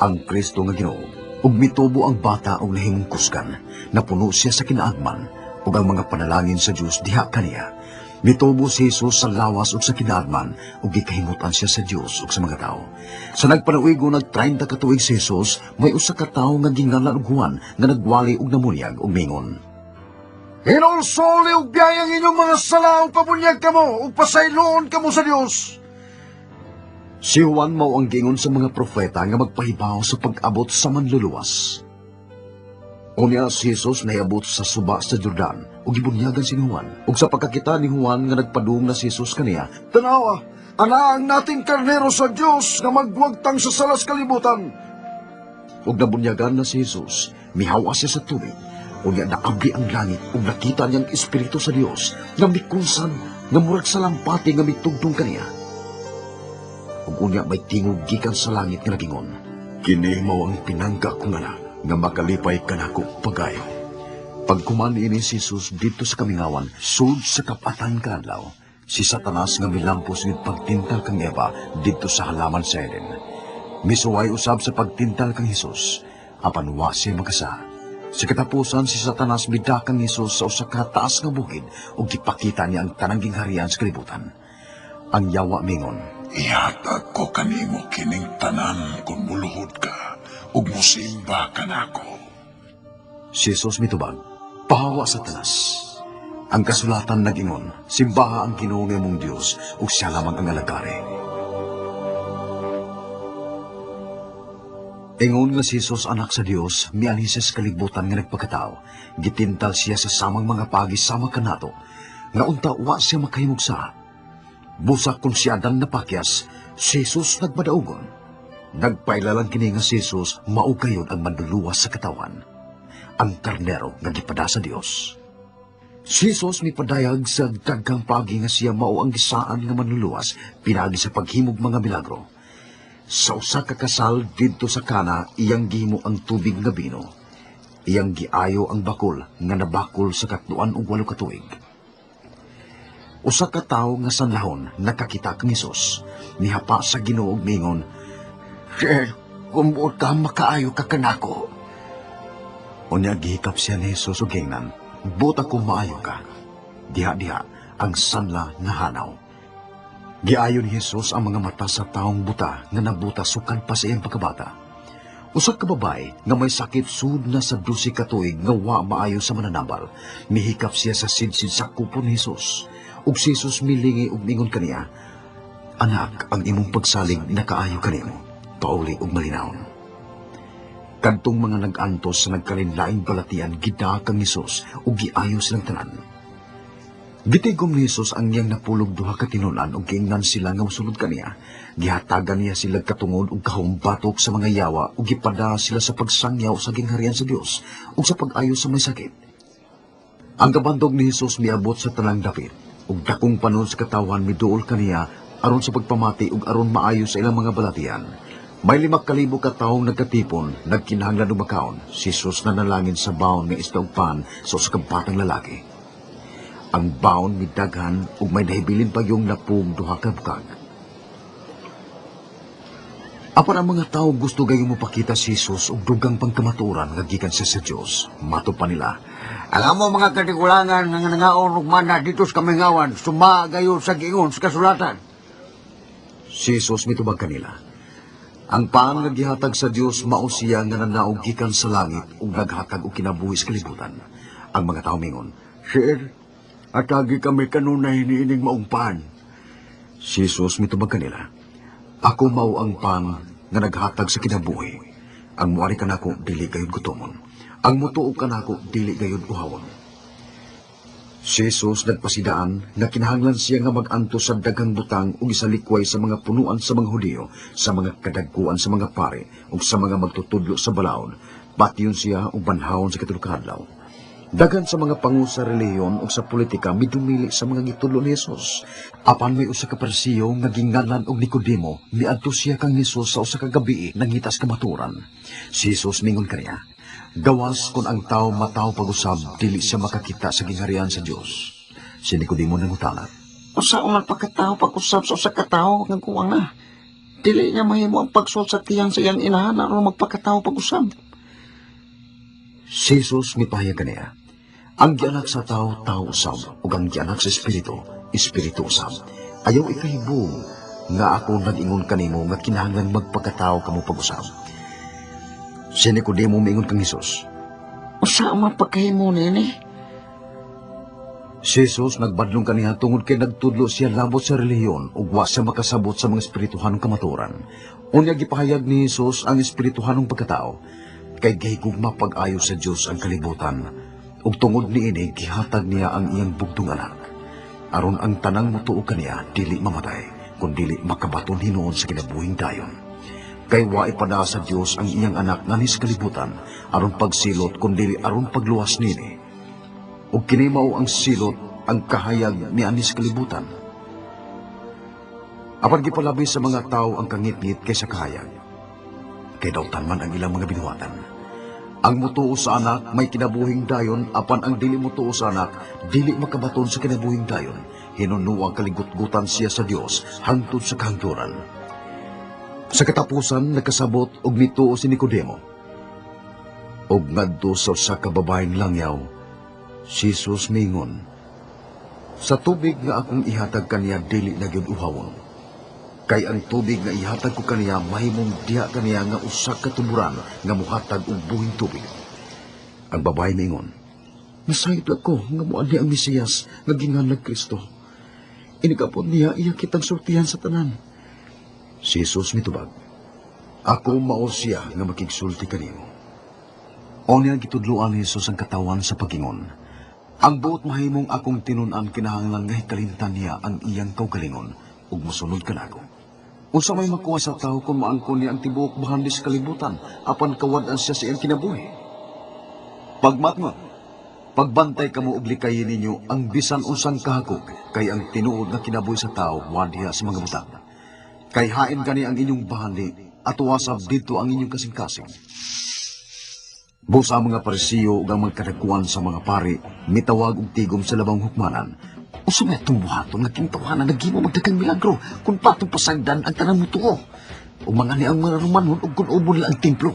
ang Kristo nga Ginoo. Ug mitubo ang bata og nahimong kusgan, napuno siya sa kinaagman, ug ang mga panalangin sa Dios diha kaniya. Mitubo si Jesus sa lawas ug sa kinaagman ug gikahimutan siya sa Dios ug sa mga tao. Sa nagpanawigo nag 30 ka tuig si Jesus, may usa ka tawo nga ginganlan og Juan nga nagwali og namunyag ug mingon. Hinulsoli og biyayang inyong mga sala ug pabunyag kamo ug pasayloon kamo sa Dios. Si Juan mao ang gingon sa mga propeta nga magpahibaw sa pag-abot sa manluluwas. Unya si Jesus nayabot sa suba sa Jordan ug gibunyagan si Juan. Ug sa pagkakita ni Juan nga nagpadung na si Jesus kaniya, Tanawa, ana ang nating karnero sa Dios nga magwagtang sa salas kalibutan. ug nabunyagan na si Jesus, mihawa siya sa tubig. Unya naabli ang langit ug nakita niyang Espiritu sa Dios nga mikunsan nga murag sa lampati nga mitugtong kaniya. Ug unya may tingog gikan sa langit nga nagingon, kini mao ang pinangga kong anak nga makalipay kanako pagayo. Pagkuman ini si Jesus dito sa kamingawan, sud sa kapatan kadlaw, si Satanas nga milampos ngit pagtintal kang Eva dito sa halaman sa Eden. Misuway usab sa pagtintal kang Jesus, apan wa siya makasa. Sa katapusan si Satanas midakang Jesus sa usa ka taas nga bukid ug gipakita niya ang tanang gingharian sa kalibutan. Ang yawa mingon, Ihatag ko kanimo kining tanan kung muluhod ka ug musimba ka nako. si Jesus mitubag, pahawa Satanas. Ang kasulatan nagingon, simbaha ang Ginoo nga mong Dios ug siya lamang ang alagari. Ingon nga si Jesus anak sa Dios, mianhi siya sa kalibutan nga nagpagkatao. Gitintal siya sa samang mga pagi sama kanato, nga unta wa siya makahimog sa. Busak kung si Adan napakyas, si Jesus nagmadaugon. Nagpailalang kini nga si Jesus maugayon ang manluluwas sa katawan, ang karnero nga gipada sa Dios. Si Jesus mipadayag sa dagkang pagi nga siya mao ang gisaan nga manluluwas pinagi sa paghimog mga milagro. Sa usa ka kasal didto sa Kana, iyang gihimo ang tubig nga bino. Iyang giayo ang bakol nga nabakol sa 208 ka tuig. Usa ka tawo nga sanlahon nakakita kang Hesus, nihapa sa Ginoo ug mingon, Sir, kumuot ka makaayo ka kanako. unya gihikap siya ni Hesus ug gingnan, buta kung maayo ka. Diha-diha ang sanla nga hanaw. Giayo ni Jesus ang mga mata sa taong buta nga nabuta sukan pa sa iyang pagkabata. Usa ka babae nga may sakit sud na sa 12 ka tuig nga wa maayo sa mananambal. Mihikap siya sa sidsid sa kupo ni Jesus. Ug si Jesus milingi ug mingon kaniya, Anak, ang imong pagsalig nakaayo kanimo. Pauli ug malinawon. Kadtong mga nag-antos sa nagkalinlaing balatian gida kang Jesus ug giayo silang tanan. Gitigom ni Jesus ang iyang napulog duha ka tinunan ug giingnan sila nga mosunod kaniya. Gihatagan niya sila katungod ug kahumbatok sa mga yawa ug gipada sila sa pagsangyaw sa gingharian sa Dios ug sa pag-ayo sa may sakit. Ang kabandog ni Jesus miabot sa tanang dapit ug dakong panon sa katawan miduol kaniya aron sa pagpamati ug aron maayo sa ilang mga balatian. May 5,000 ka taong nagkatipon, nagkinahanglan og makaon. Si Jesus nanalangin sa baon nga isda ug pan sa usa ka batang lalaki. Ang baon midaghan ug may nahibilin pa yung napug duha ka bukag. Apan ang mga tao gusto gayong mapakita si Jesus og dugang pangkamatuoran nga gikan sa Dios. Mato pa nila, Alam mo mga katikulangan nga nangaon ug mana dito sa kamingawan, sumagayon sa giingon sa kasulatan. si Jesus mitubag kanila. Ang paan nga gihatag sa Dios mao siya nga nanaog gikan sa langit ug naghatag og kinabuhi sa kalibutan. Ang mga tawo mingon, Sir, atagi kami kanunay niining maungpan. si Jesus mitubag kanila. Ako mao ang paan nga naghatag sa kinabuhi. Ang muari kanako dili kayod gutomon. Ang mutuo kanako dili gayud uhawon. Si Jesus nagpasidaan nga kinahanglan siya nga mag-anto sa daghang butang ug isalikway sa mga punuan sa mga Hudiyo, sa mga kadagkuan sa mga pare ug sa mga magtutudlo sa balaod. Patyon siya ug banhawon sa katulukadlaw. Daghan sa mga pangu sa reliyon ug sa politika midumili sa mga gitudlo ni Jesus. Apan may usa ka Parisiyo nga ginganlan og Nicodemo, miadto siya kang Jesus sa usa ka gabii nangitas kamaturan. Si Jesus mingon kaniya, gawas kung ang tao mataw pag-usab, dili siya makakita sa gingharian sa Dios. Si Nicodemo nangutana, Usa man pagkatao pag-usab sa usa ka tawo nga kuwang na. Dili niya mahimo ang pagsuot sa tiyang sa iyang inahan aron magpakatao pag-usab. si Jesus mipahayag kaniya, ang gianak sa tao, tao usab, ug ang gianak sa Espiritu, Espiritu usab. Ayaw ikahibong nga ako nag-ingon kanimo nga kinahanglan magpakatao kamo pag-usab. Si Nicodemo miingon kang Jesus. Usa man pagkahimo nini. Si Jesus nagbadlong kaniya tungod kay nagtudlo siya labot sa relihiyon ug wa siya makasabot sa mga espirituhanong kamaturan. Unya gipahayag ni Jesus ang espirituhanong pagkatao kay gahigugma pag-ayo sa Dios ang kalibutan ug tungod niini gihatag niya ang iyang bugtong anak aron ang tanang motuo kaniya dili mamatay kundi makabaton hinuon sa kinabuhing dayon. Kay wa ipada sa Dios ang iyang anak nga sa kalibutan aron pagsilot kundi aron pagluwas nini. Ug kini mao ang silot ang kahayag ni anis kalibutan. Apan gipalabi sa mga tao ang kangit-ngit kaysa kahayag. Kay dautan man ang ilang mga binuhatan. Ang mutuo sa anak may kinabuhing dayon, apan ang dili mutuo sa anak dili makabaton sa kinabuhing dayon. Hinunuang kaligutgutan siya sa Dios hangtod sa kahangturan. Sa katapusan nagkasabot og mituo si Nicodemo. Og ngadto sa usa ka babaeng langyaw, si Jesus mingon, sa tubig nga akong ihatag kaniya dili na gyud uhawon. Kay ang tubig nga ihatag ko kaniya mahimong diha kaniya nga usa ka tuburan nga muhatag og buhing tubig. Ang babae mingon, nasayod ako nga moani ang Mesiyas nga ginganlag Kristo. Inikapon niya iya kitang sultihan sa tanan. Si Jesus mitubag, ako mao siya nga makigsulti kanimo. O niya gitudloan ni Jesus ang katawan sa pagingon. Ang buot mahimong akong tinun-an kinahanglan nga hikalimtan niya ang iyang kaugalingon ug mosunod kanako. Unsa may makuha sa tao kung maangkon niya ang tibuok bahandi sa kalibutan apan kawad-an siya sa iyang kinabuhi. Pagmatngon, pagbantay kamo og likayin ninyo ang bisan unsang kahakog kay ang tinuod nga kinabuhi sa tao wadiha sa mga butang. Kay hain gani ang inyong bahandi at wasab dito ang inyong kasing-kasing. Busa mga Parisiyo ug ang mga kadagkuan sa mga pari mitawag og tigom sa labang hukmanan. Usa may tumbuhaton nga kintawanan naghimo magdagang milagro kung patong pasagdan ang tanan mo tuo. O mga ni ang mga Romanon ug kun ubon nila ang templo.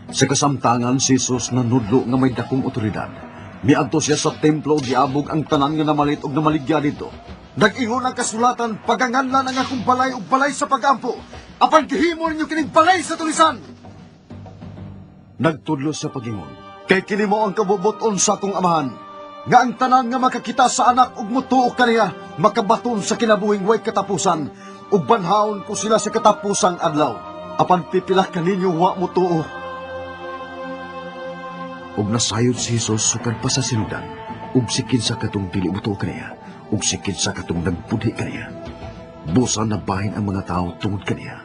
Sa kasamtangan si Jesus nanudlo nga may dakong otoridad. Miadto siya sa templo giabog ang tanan nga namalit ug namaligya dito. Nag-ingon ang kasulatan paganganlan ang akong balay ug balay sa pagampo. Apan gihimo ninyo kining balay sa tulisan. Nagtudlo sa pagingon, kay kini mo ang kabubuton sa akong amahan, nga ang tanan nga makakita sa anak ug mutuo kaniya, makabaton sa kinabuhing way katapusan, ug banhaon ko sila sa katapusang adlaw, apan pipila kaninyo wa mutuo. Ug nasayod si Jesus sukad pa sa sinudan, ug sikid sa katong dili mutuo kaniya, ug sikid sa katong nagpudhi kaniya. Busa na bahin ang mga tao tungod kaniya.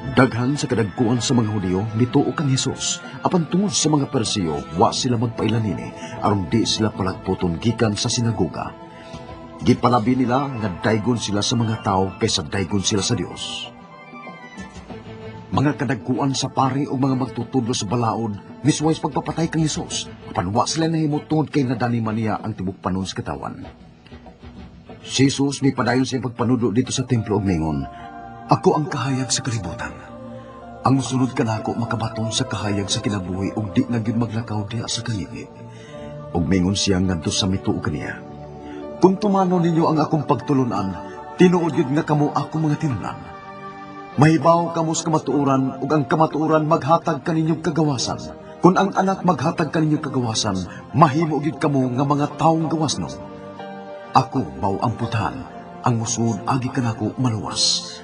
Daghan sa kadagkuan sa mga Hudiyo mituo kang Jesus, apan tungod sa mga Parisiyo wa sila magpailan nini aron di sila palagputon gikan sa sinagoga. Gipalabi nila nga daygon sila sa mga tao kaysa daygon sila sa Dios. Mga kadagkuan sa pari o mga magtutudlo sa balaod misway sa pagpapatay kang Jesus, apan wa sila nahimo tungod kay nadaniman niya ang tibok panon sa katawan. Si Jesus may padayon sa pagpanudlo dito sa templo og mingon, ako ang kahayag sa kalibutan. Ang sunod kanako makabaton sa kahayag sa kinabuhi ug di na gyud maglakaw diha sa kangit. Ug mingon siya ngadto sa mituo kaniya. Kung tumano ninyo ang akong pagtulunan, tinuod gyud nga kamo ako mga tinunan. Mahibaw kamo sa kamatuoran ug ang kamatuoran maghatag kaninyong kagawasan. Kung ang anak maghatag kaninyong kagawasan, mahimo gyud kamo nga mga taong gawasno. Ako mao ang putahan, ang musud agi kanako maluwas.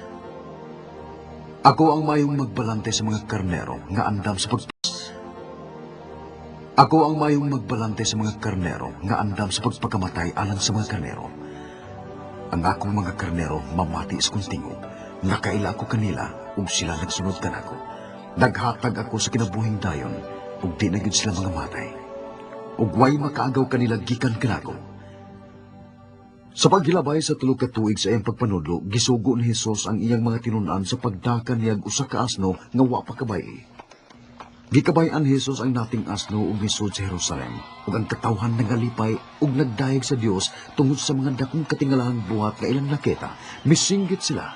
Ako ang mayong magbalante sa mga karnero nga andam sa Ako ang mayong magbalante sa mga karnero nga andam sa pagpakamatay alang sa mga karnero. Ang akong mga karnero mamati sa kuntingog, nakaila ako kanila ug sila nagsunod kanako. Naghatag ako sa kinabuhing dayon ug di na gyud sila mga matay. Ug way makaagaw kanila gikan kanako. Sa paghilabay sa tulo ka tuig sa iyang pagpanudlo, gisugo ni Hesus ang iyang mga tinunan sa pagdakan niyag usa ka asno nga wa pa kabay. Gikabay-an ni Hesus ang nating asno ug misud sa Jerusalem, ug ang katawhan nangalipay ug nagdayeg sa Dios tungod sa mga dakong katingalahang buhat nga ilang nakita. Misinggit sila.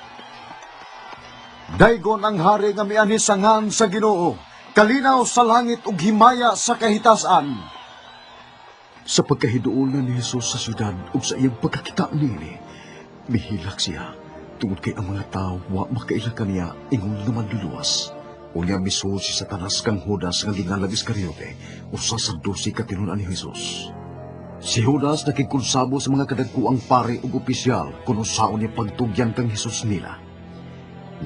Daygon ang hari nga mianisangan sa Ginoo, kalinaw sa langit ug himaya sa kahitasan. Sa pagkahiduol na ni Hesus sa syudad ug sa iyang pagkakita niini, mihilak siya tungod kay ang mga tao wa makaila kaniya ingon nga maduluwas. Unya misud si Satanas kang Judas nga gingalag Iscariote, usa sa 12 ka tinunan ni Hesus. Si Judas nakikonsabo sa mga kadagkuang pari ug opisyal kung usaon niya pagtugyan kang Hesus nila.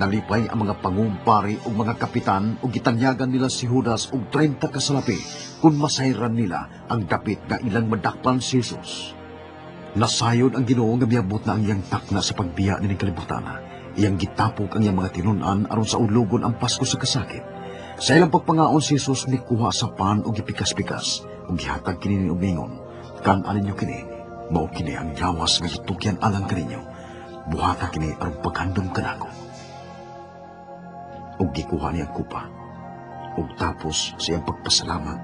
Nalipay ang mga pangumpari ug mga kapitan ug gitanyagan nila si Judas og 30 ka salapi kung masayran nila ang dapit nga ilang madakpan si Hesus. Nasayod ang Ginoo nga miabot na ang iyang takna sa pagbiya ni kalibutan. Iyang gitapok ang iyang mga tinunan aron sa ulugon ang Pasko sa kasakit. Sa ilang pagpangaon si Jesus ni kuha sa pan o gipikas-pikas o gihatag kini ni umingon. Kan aninyo kini, mao kini ang yawas nga gitukyan alang kaninyo. Buhata kini aron paghandom kanako. O gikuha niya ang kupa. O tapos sa iyang pagpasalamat,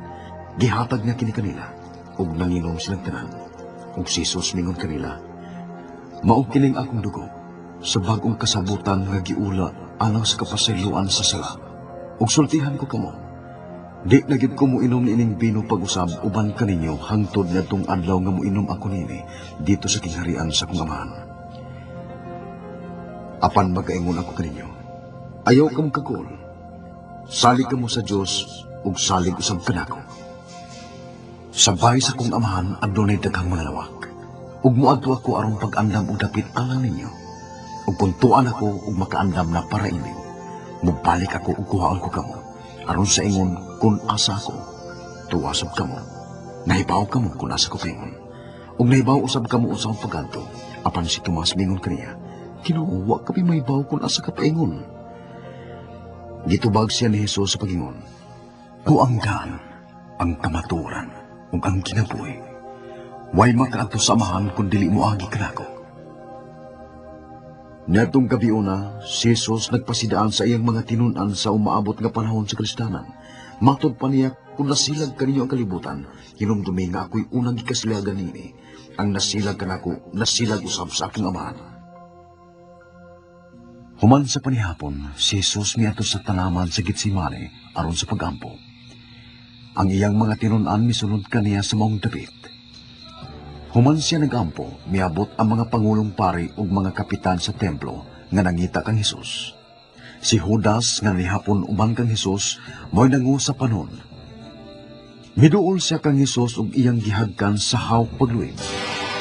gihatag niya kini kanila o nanginom silang tanan. O si Jesus mingon kanila, mao kining akong dugo sa bagong kasabutan nga giula alang sa kapasayloan sa sala. Ug sultihan ko kamo, di na gid ko moinom niining bino pag-usab uban kaninyo hangtod ngadtong adlaw nga moinom ako nini dito sa kingharian sa akong amahan. Apan magaingon ako kaninyo, ayaw kamo kagol, salig kamo sa Dios ug salig usab kanako. Sabay sa akong amahan adunay daghang mga lawak, ug moadto ako aron pag-andam og dapit alang ninyo. Ug kung tuan ako ug makaandam na para inyo, mubalik ako ug kuhaon ko kamo, aron sa ingon kung asa ako, tuwasab kamo, nahibaw kamo kung asa ko kaingon, ug nahibaw usab kamo usang pagkanto. Apan si Tomas mingon kaniya, Ginoo, wa kami mahibaw kung asa ka paingon. Gitubag siya ni Jesus sa pagingon, kuanggan ang kamaturan ug ang kinabuhi, way makaadto sa amahan kung dili mo agi kanako. Netong gabiuna, si Jesus nagpasidaan sa iyang mga tinunan sa umaabot nga panahon sa Kristanan. Matod pa niya, kung nasilag kaninyo ang kalibutan, hinumdumi nga ako'y unang ikasilagan nini. Ang nasilag kanako, nasilag usab sa aking amahan. Human sa panihapon, si Jesus miato sa tanaman sa Getsemane aron sa pagampo. Ang iyang mga tinunan misunod kaniya sa maong dapit. Human siya nagampo, miabot ang mga pangulong pari ug mga kapitan sa templo nga nangita kang Hesus. Si Judas nga nihapon uban kang Hesus mo'y nangu sa panon. Miduol siya kang Hesus ug iyang gihagkan sa hawk pagluwib.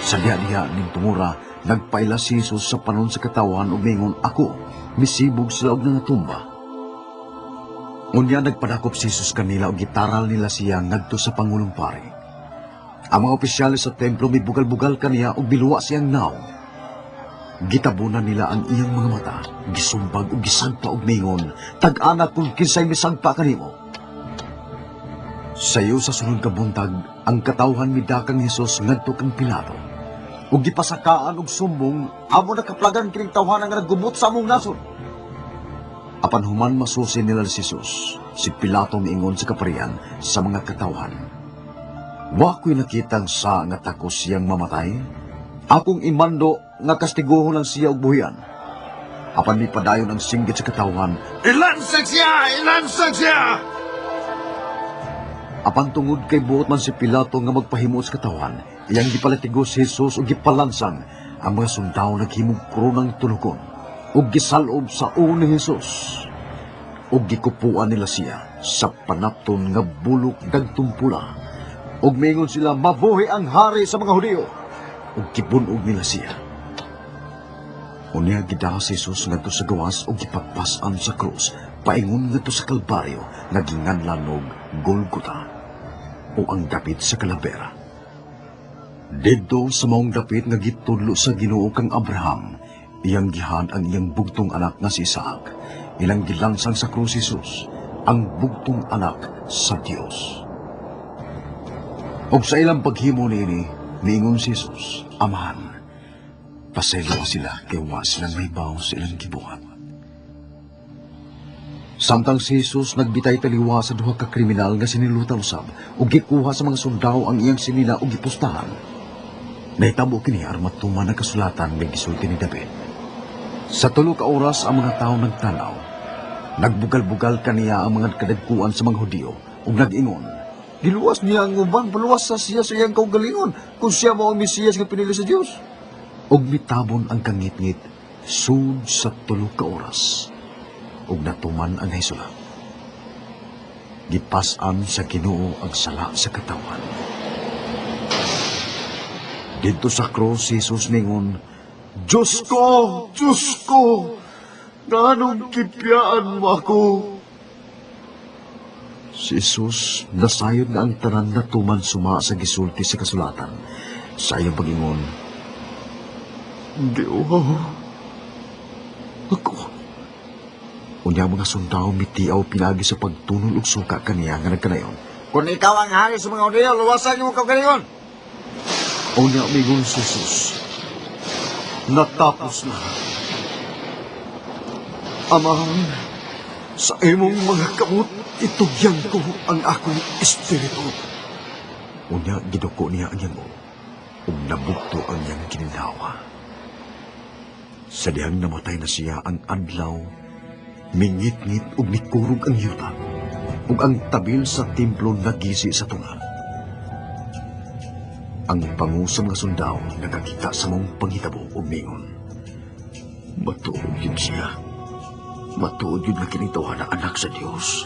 Sa diha-diha ning tungura, nagpaila si Hesus sa panon sa katawan ug mingon, ako, misibog sila og nangatumba. Unya nagpadakop si Hesus kanila ug gitaral nila siya ngadto sa pangulong pari. Ang mga opisyalis sa templo may bugal-bugal kaniya o biluwa siyang naw. Gitabunan nila ang iyang mga mata, gisumbag o gisagpa o mingon, tag-anak kung kinsay misagpa kanimo. Sayo sa sunod kabuntag, ang katawhan midakang Hesus ngadto kang Pilato. O gipasakaan og sumbong, amo nakaplagan kining tawhanan nga naggumot sa among nasod. Apan human masusi nila si Jesus, si Pilato miingon sa kaparian sa mga katawhan, wa ko'y nakitang sa nga takos siyang mamatay. Akong imando nga kastiguhon lang siya og buhian. Apan mi padayon ang singgit sa katawhan, Ilansag siya! Ilansag siya! apan tungod kay buot man si Pilato nga magpahimo sa katawhan, iyang gipalatigos si Jesus ug gipalansang ang mga sundao naghimog kronang tulukon ug gisalob sa ulo ni Jesus. Ug gikupuan nila siya sa panapton nga bulok dagtong pula. Ug mingon sila, mabuhi ang hari sa mga Hudiyo. Ug kibunog nila siya. Unya gidahas si Jesus ngadto sa gawas ug gipagpasan sa krus, paingon ngadto sa Kalbaryo nga ginganlan og Golgota. o ang dapit sa kalabera. Didto sa maong dapit nga gitudlo sa Ginoo kang Abraham, iyang gihan ang iyang bugtong anak nga si Isaac, ilang gilangsang sa krus Jesus, ang bugtong anak sa Dios. Og sa ilang paghimo niini, niingon si Jesus, Amahan, pasaylo sila kay wa silang may baw sa ilang gibuhat. Samtang si Jesus nagbitay taliwa sa duha ka kriminal nga sinilutan usab ug gikuha sa mga sundao ang iyang sinila ug gipustahan. Nahitabo kini aron matuman ang kasulatan nga gisulti ni David. Sa tulo ka oras ang mga tawo nagtanaw. Nagbugal-bugal kaniya ang mga kadagkuan sa mga Hudiyo ug nag-ingon, Giluwas niya ang uban, paluwas sa siya sa iyang kaugalingon kung siya mo ang Mesiyas nga pinili sa Diyos. ug mitabon ang kangit-ngit sud sa tulo ka oras ug natuman ang naisulat. Gipas-an sa Ginoo ang sala sa katawan. Dito sa krus si Jesus ningon, Diyos ko, nanong kipyaan mo ako? si Jesus nasayod na ang tanan na tuman suma sa gisulti sa kasulatan. Sa iyang pag-ingon, Ginoo, ako. Unya mga sundao mitiaw pinagi sa pagtunol ug suka kaniya nga nagkanayon. Kung ikaw ang hari sa mga Hudiyo, luwasan niyo mo kaugalingon. Unya migon si Jesus, natapos na. Amahan, sa imong mga kamot, itugyan ko ang akong espiritu. Unya giduko niya ang iyang ug nabugto ang iyang kininhawa. Sa dihang namatay na siya ang adlaw, mingit-ngit ug nikurog ang yuta, ug ang tabil sa templo nagisi sa tunga. Ang pangusang nga sundao nagakita sa mong panghitabo ug mingon, matuod yun siya. Matuod yun na kinitawa na anak sa Diyos.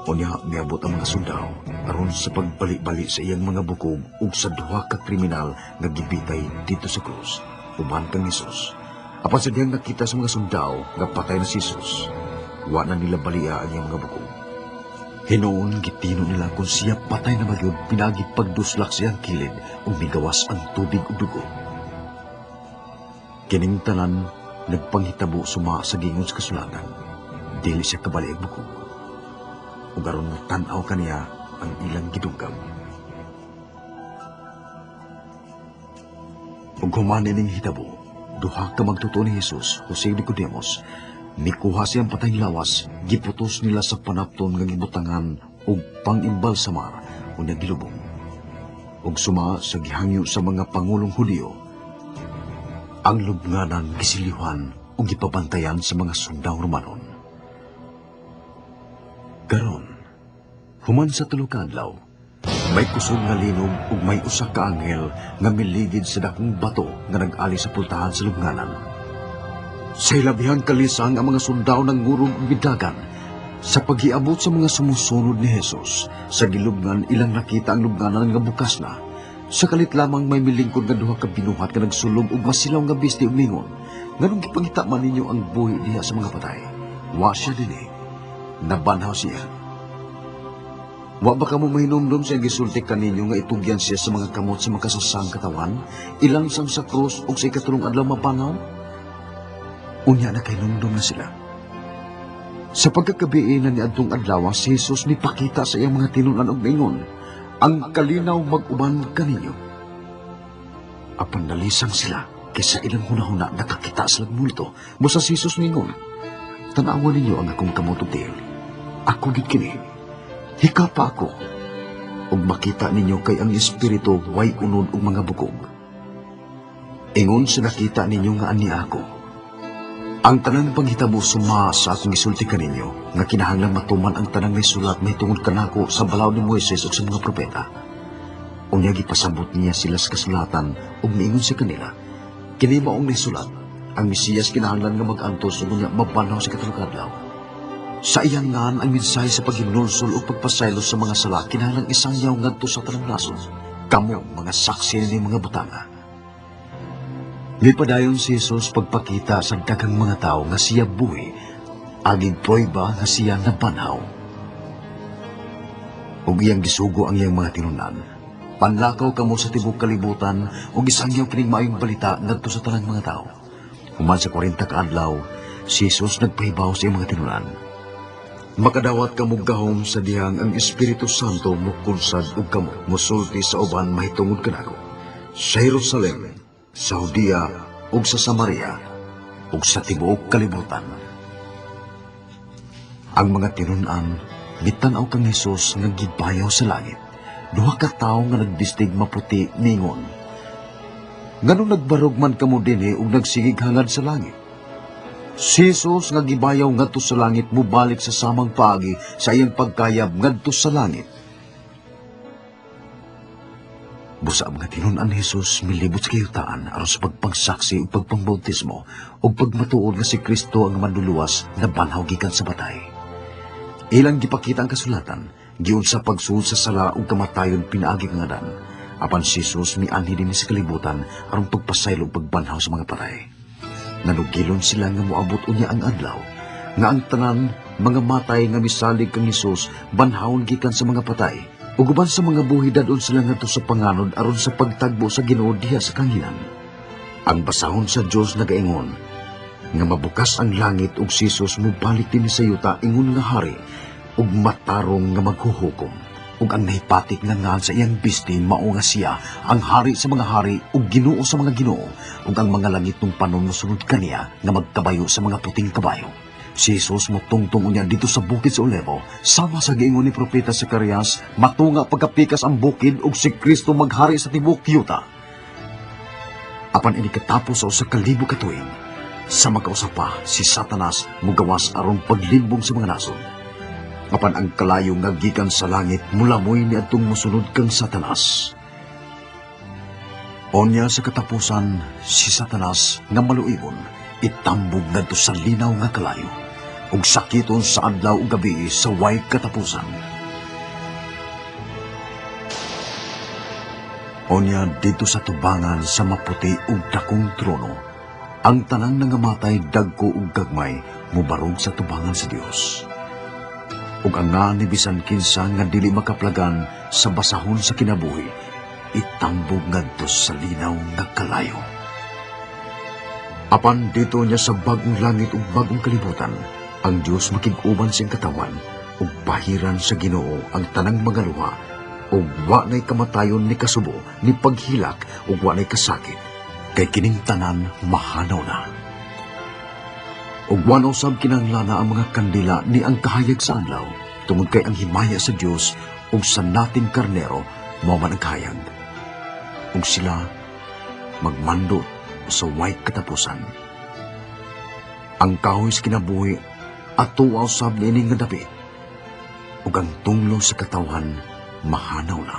Unya, miabot ang mga sundao aron sa pagbalik-bali sa iyang mga bukog ug sa duha ka kriminal nga gibitay dito sa krus, uban kang Jesus. Apan sa diyang nakita sa mga sundao nga patay na si Jesus, wa na nila balia ang iyang mga bukog. Hinoon gitino nila kung siya patay na magyud pinagi pagduslak siyang kilid ug migawas ang tubig ug dugo. Kining tanan nagpanghitabo suma sa gingon sa kasulatan, dili siya kabali ang bukog. Ug aron tan-aw kaniya ang ilang gidunggan. Ug humani ning hitabo, duha ka magtuto ni Jesus, Jose Nicodemos, mikuha siyang patayng lawas, giputos nila sa panapton nga gibutangan ug pangimbal samar unya gilubong. Ug suma sa gihangyo sa mga pangulong Hudiyo, ang lubnganan gisilihan ug gipabantayan sa mga sundao Romanon. Karon, human sa tulo ka adlaw, may kusog nga linog ug may usa ka anghel nga miligid sa dakong bato nga nag-ali sa pultahan sa lubnganan. Sa ilabihang kalisang ang mga sundao ng ngurog ug bidagan. Sa paghiabot sa mga sumusunod ni Jesus, sa gilubngan ilang nakita ang lubnganan nga bukas na. Sa kalit lamang may milingkod nga duha ka binuhat nga nagsulog ug masilaw nga bisti ug mingon, nganong gipangita man ninyo ang buhi diha sa mga patay? Wa siya dinhi. Nabanhaw siya. Wa ba kamo mahinumdum sa gisulti kaninyo nga itugyan siya sa mga kamot sa makasasang katawan, ilang sang sa krus ug sa ikatulong adlaw mabanhaw? Unya na kahinumdum na sila. Sa pagkakabiin na niadtong adlaw, si Jesus nipakita sa iyang mga tinunan og mingon, ang kalinaw mag-uban kaninyo. Apan nalisang sila, kaysa ilang hunahuna nakakita sa multo, mo sa Jesus mingon, tanawan ninyo ang akong kamututil. Ako gid kini. Hika pa ako. Ug makita ninyo kay ang espiritu way unod og mga bukog. Ingon sa nakita ninyo nga ani ako. Ang tanang panghitabo suma sa akong isulti kaninyo, nga kinahanglan matuman ang tanang may sulat may tungod kanako sa balaod ni Moises ug sa mga propeta. Unya gipasabot niya sila sa kasulatan ug niingon sa kanila, kini maong nisulat, ang Mesiyas kinahanglan nga mag-antos ug unya mabanaw sa katulog adlaw. Sa iyang ngan ang mensahe sa paghinulsol o pagpasaylo sa mga sala kinahanglan isang yaw ngadto sa tanang nasod. Kamo mga saksi ni mga butanga. Gipadayon si Jesus pagpakita sa daghang mga tao nga siya buhi agig proyba nga siya nabanhaw. Ug iyang gisugo ang iyang mga tinunan. Panlakaw kamo sa tibok kalibutan ug gisangyaw kining maayong balita ngadto sa tanang mga tao. Human sa 40 ka adlaw, si Jesus nagpahibaw sa iyang mga tinunan. Makadawat kamo gahom sa dihang ang Espiritu Santo mukunsad ug kamo mosulti sa uban mahitungod kanako. Sa Jerusalem, sa Judea ug sa Samaria ug sa tibuok kalibutan. Ang mga tinunan mitan-aw kang Hesus nga gibayaw sa langit. Duha ka tawo nga nagdistig maputi ningon. Nganong nagbarog man kamo dinhi ug nagsigig hangad sa langit? Si Jesus nga gibayaw ngadto sa langit mubalik sa samang paagi sa iyang pagkayab ngadto sa langit. Busa ang mga tinunan ni Jesus milibot sa kayutaan aron sa pagpangsaksi ug pagpangbautismo ug pagmatuod nga si Kristo ang manluluwas na banhaw gikan sa batay. Ilang gipakita ang kasulatan, giun sa pagsuod sa sala ug kamatayon pinaagi nga ngadan. Apan si Jesus mianhi din sa kalibutan aron pagpasaylo ug pagbanhaw sa mga patay. Nanugilon sila nga moabot unya ang adlaw, nga ang tanan mga matay nga misalig kang Jesus banhawon gikan sa mga patay. Ug uban sa mga buhi dadon sila ngadto sa panganod aron sa pagtagbo sa Ginoo diha sa kangilan. Ang basahon sa Dios nagaingon nga mabukas ang langit ug si Jesus mobalik dinhi sa yuta ingon nga hari ug matarong nga maghuhukom. Ug ang nahipatik nga ngan sa iyang bisti mao nga siya ang hari sa mga hari ug Ginoo sa mga ginoo ug ang mga langit nung panon mosunod kaniya nga magkabayo sa mga puting kabayo. Si Jesus motungtong unya dito sa bukid sa Olevo, sama sa giingon ni Propeta Zacarias, matunga pagkapikas ang bukid ug si Kristo maghari sa tibok yuta. Apan ini katapos sa kalibo ka tuig, sa magkausapa si Satanas mugawas aron paglimbong sa mga nasod. Apan ang kalayo nga gikan sa langit mulamoy ni adtong mosunod kang Satanas. Onya sa katapusan si Satanas nga maluibon itambog ngadto sa linaw nga kalayo ug sakiton sa adlaw ug gabi sa way katapusan. Onya dito sa tubangan sa maputi ug dakong trono, ang tanang nangamatay dagko ug gagmay mubarog sa tubangan sa Dios. Ug ang nga ni bisan kinsa nga dili makaplagan sa basahon sa kinabuhi, itambog ngadto sa linaw nga kalayo. Apan dito niya sa bagong langit ug bagong kalibutan, ang Dios makig-uban siyang katawan ug bahiran sa Ginoo ang tanang mga luha ug wa nay kamatayon ni kasubo ni paghilak ug wa nay kasakit kay kining tanan mahanaw na. Ug wa na usab kinahanglan ang mga kandila ni ang kahayag sa adlaw tungod kay ang himaya sa Dios ug sa nating karnero mao man ang kahayag. Ug sila magmando sa way katapusan. Ang kahoy sa kinabuhi at tuwaw sab niini nga dapit ug ang tunglo sa katawan mahanaw na.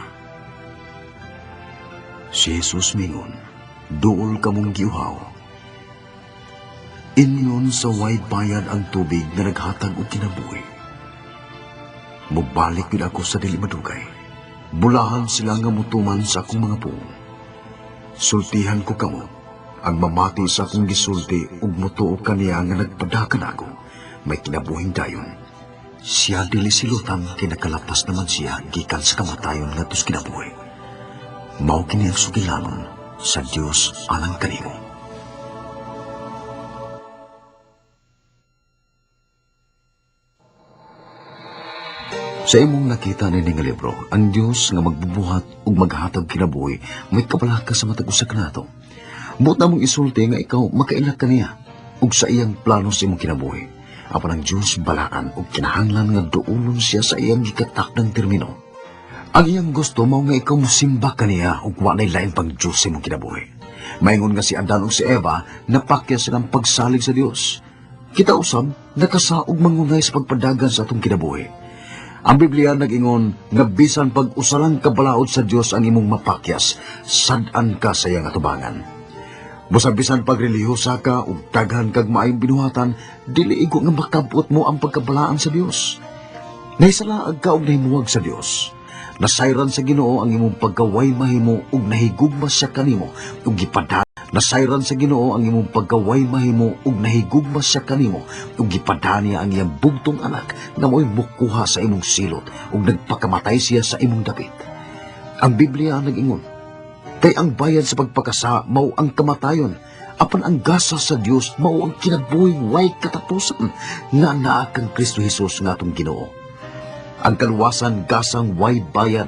Si Jesus mingon, duol kamong giuhaw. Inyon sa way bayad ang tubig na naghatag og kinabuhi. Mubalik gid ako sa dili madugay. Bulahan sila nga mutuman sa akong mga puong. Sultihan ko kamo ang mamati sa akong gisulti ug mutuo kaniya nga nagpadakan ako, may kinabuhing dayon. Siya dili silutan kay nakalapas naman siya gikan sa kamatayon ngadto sa kinabuhi. Mao kini ang sugilanon sa Dios alang kanimo. Sa imong nakita ni nga libro, ang Dios nga magbubuhat ug maghatag kinabuhi may kabalaka sa matag usa kanato. Buot na mong isulti nga ikaw makailak kaniya ug sa iyang plano sa imong kinabuhi. Apan ang Diyos balaan ug kinahanglan nga duulon siya sa iyang gikatakdang termino. Ang iyang gusto mao nga ikaw mosimba kaniya ug wa nay lain pang Diyos sa imong kinabuhi. Maingon nga si Adan ug si Eva napakya silang pagsalig sa Dios. Kita usab nakasaog mangunay sa pagpadagan sa atong kinabuhi. Ang Biblia nag-ingon nga bisan pag usalang kabalaod sa Dios ang imong mapakyas, sad-an ka sa iyang atubangan. Busa-bisan pag relihiyosa ka ug daghan kag maayong binuhatan, dili igo nga makabot mo ang pagkabalaan sa Dios. Nahisalaag ka og nahimuwag sa Dios. Nasayran sa Ginoo ang imong pagkaway mahimo ug nahigugma siya kanimo ug gipadana. Nasayran sa Ginoo ang imong pagkaway mahimo ug nahigugma siya kanimo ug gipadani ang iyang bugtong anak nga mo'y mukuha sa imong silot ug nagpakamatay siya sa imong dapit. Ang Biblia nag-ingon, kay ang bayad sa pagpakasa mao ang kamatayon, apan ang gasa sa Dios mao ang kinabuhing way katapusan nga naa kang Kristo Jesus nga atong Ginoo. Ang kaluwasan gasang way bayad,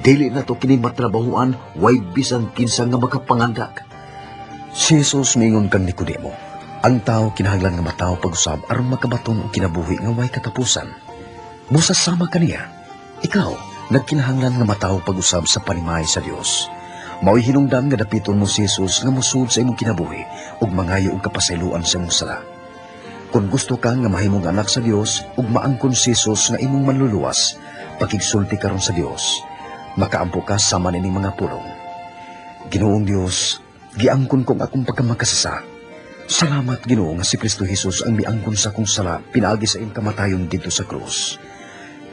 dili na to kini matrabahuan, way bisan kinsa nga makapangandak. Si Jesus mingon kang Nicodemo, ang tao kinahanglan nga mataw pag-usab aron makabaton og kinabuhi nga way katapusan. Musasama kaniya, ikaw nagkinahanglan nga mataw pag-usab sa panimay sa Dios. Mao'y hinungdan nga dapiton mo si Jesus nga musud sa imong kinabuhi ug mangayo og kapasayloan sa imong sala. Kung gusto ka nga mahimong anak sa Dios ug maangkon si Jesus nga imong manluluwas, pakigsulti karon sa Dios. Makaampo ka sama nining mga pulong. Ginoong Dios, giangkon ko ang akong pagkamakasasa. Salamat Ginoo nga si Kristo Jesus ang miangkon sa akong sala pinaagi sa iyang kamatayon dito sa krus.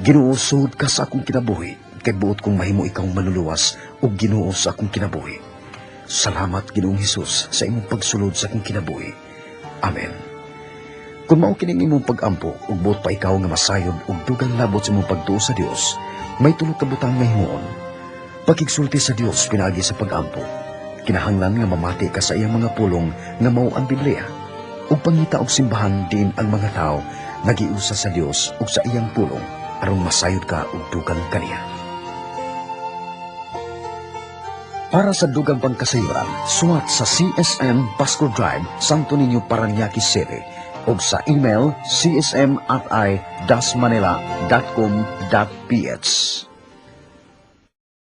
Ginoo, sud ka sa akong kinabuhi, kay buot kong mahimo ikaw manluluwas ug Ginoo sa akong kinabuhi. Salamat Ginoong Hesus sa imong pagsulod sa akong kinabuhi. Amen. Kung mao kining imong pag-ampo ug buot pa ikaw nga masayod ug dugang labot sa imong pagtuo sa Dios, may tulo ka butang nga himuon. Pakigsulti sa Dios pinaagi sa pag-ampo. Kinahanglan nga mamati ka sa iyang mga pulong nga mao ang Biblia. Ug pangita og simbahan din ang mga tao nagiusa sa Dios ug sa iyang pulong aron masayod ka ug dugang kaniya. Para sa dugang pangkasayuran, suwat sa CSM Pasco Drive, Santo Niño, Parañaque City, o sa email csm@i-manila.com.ph.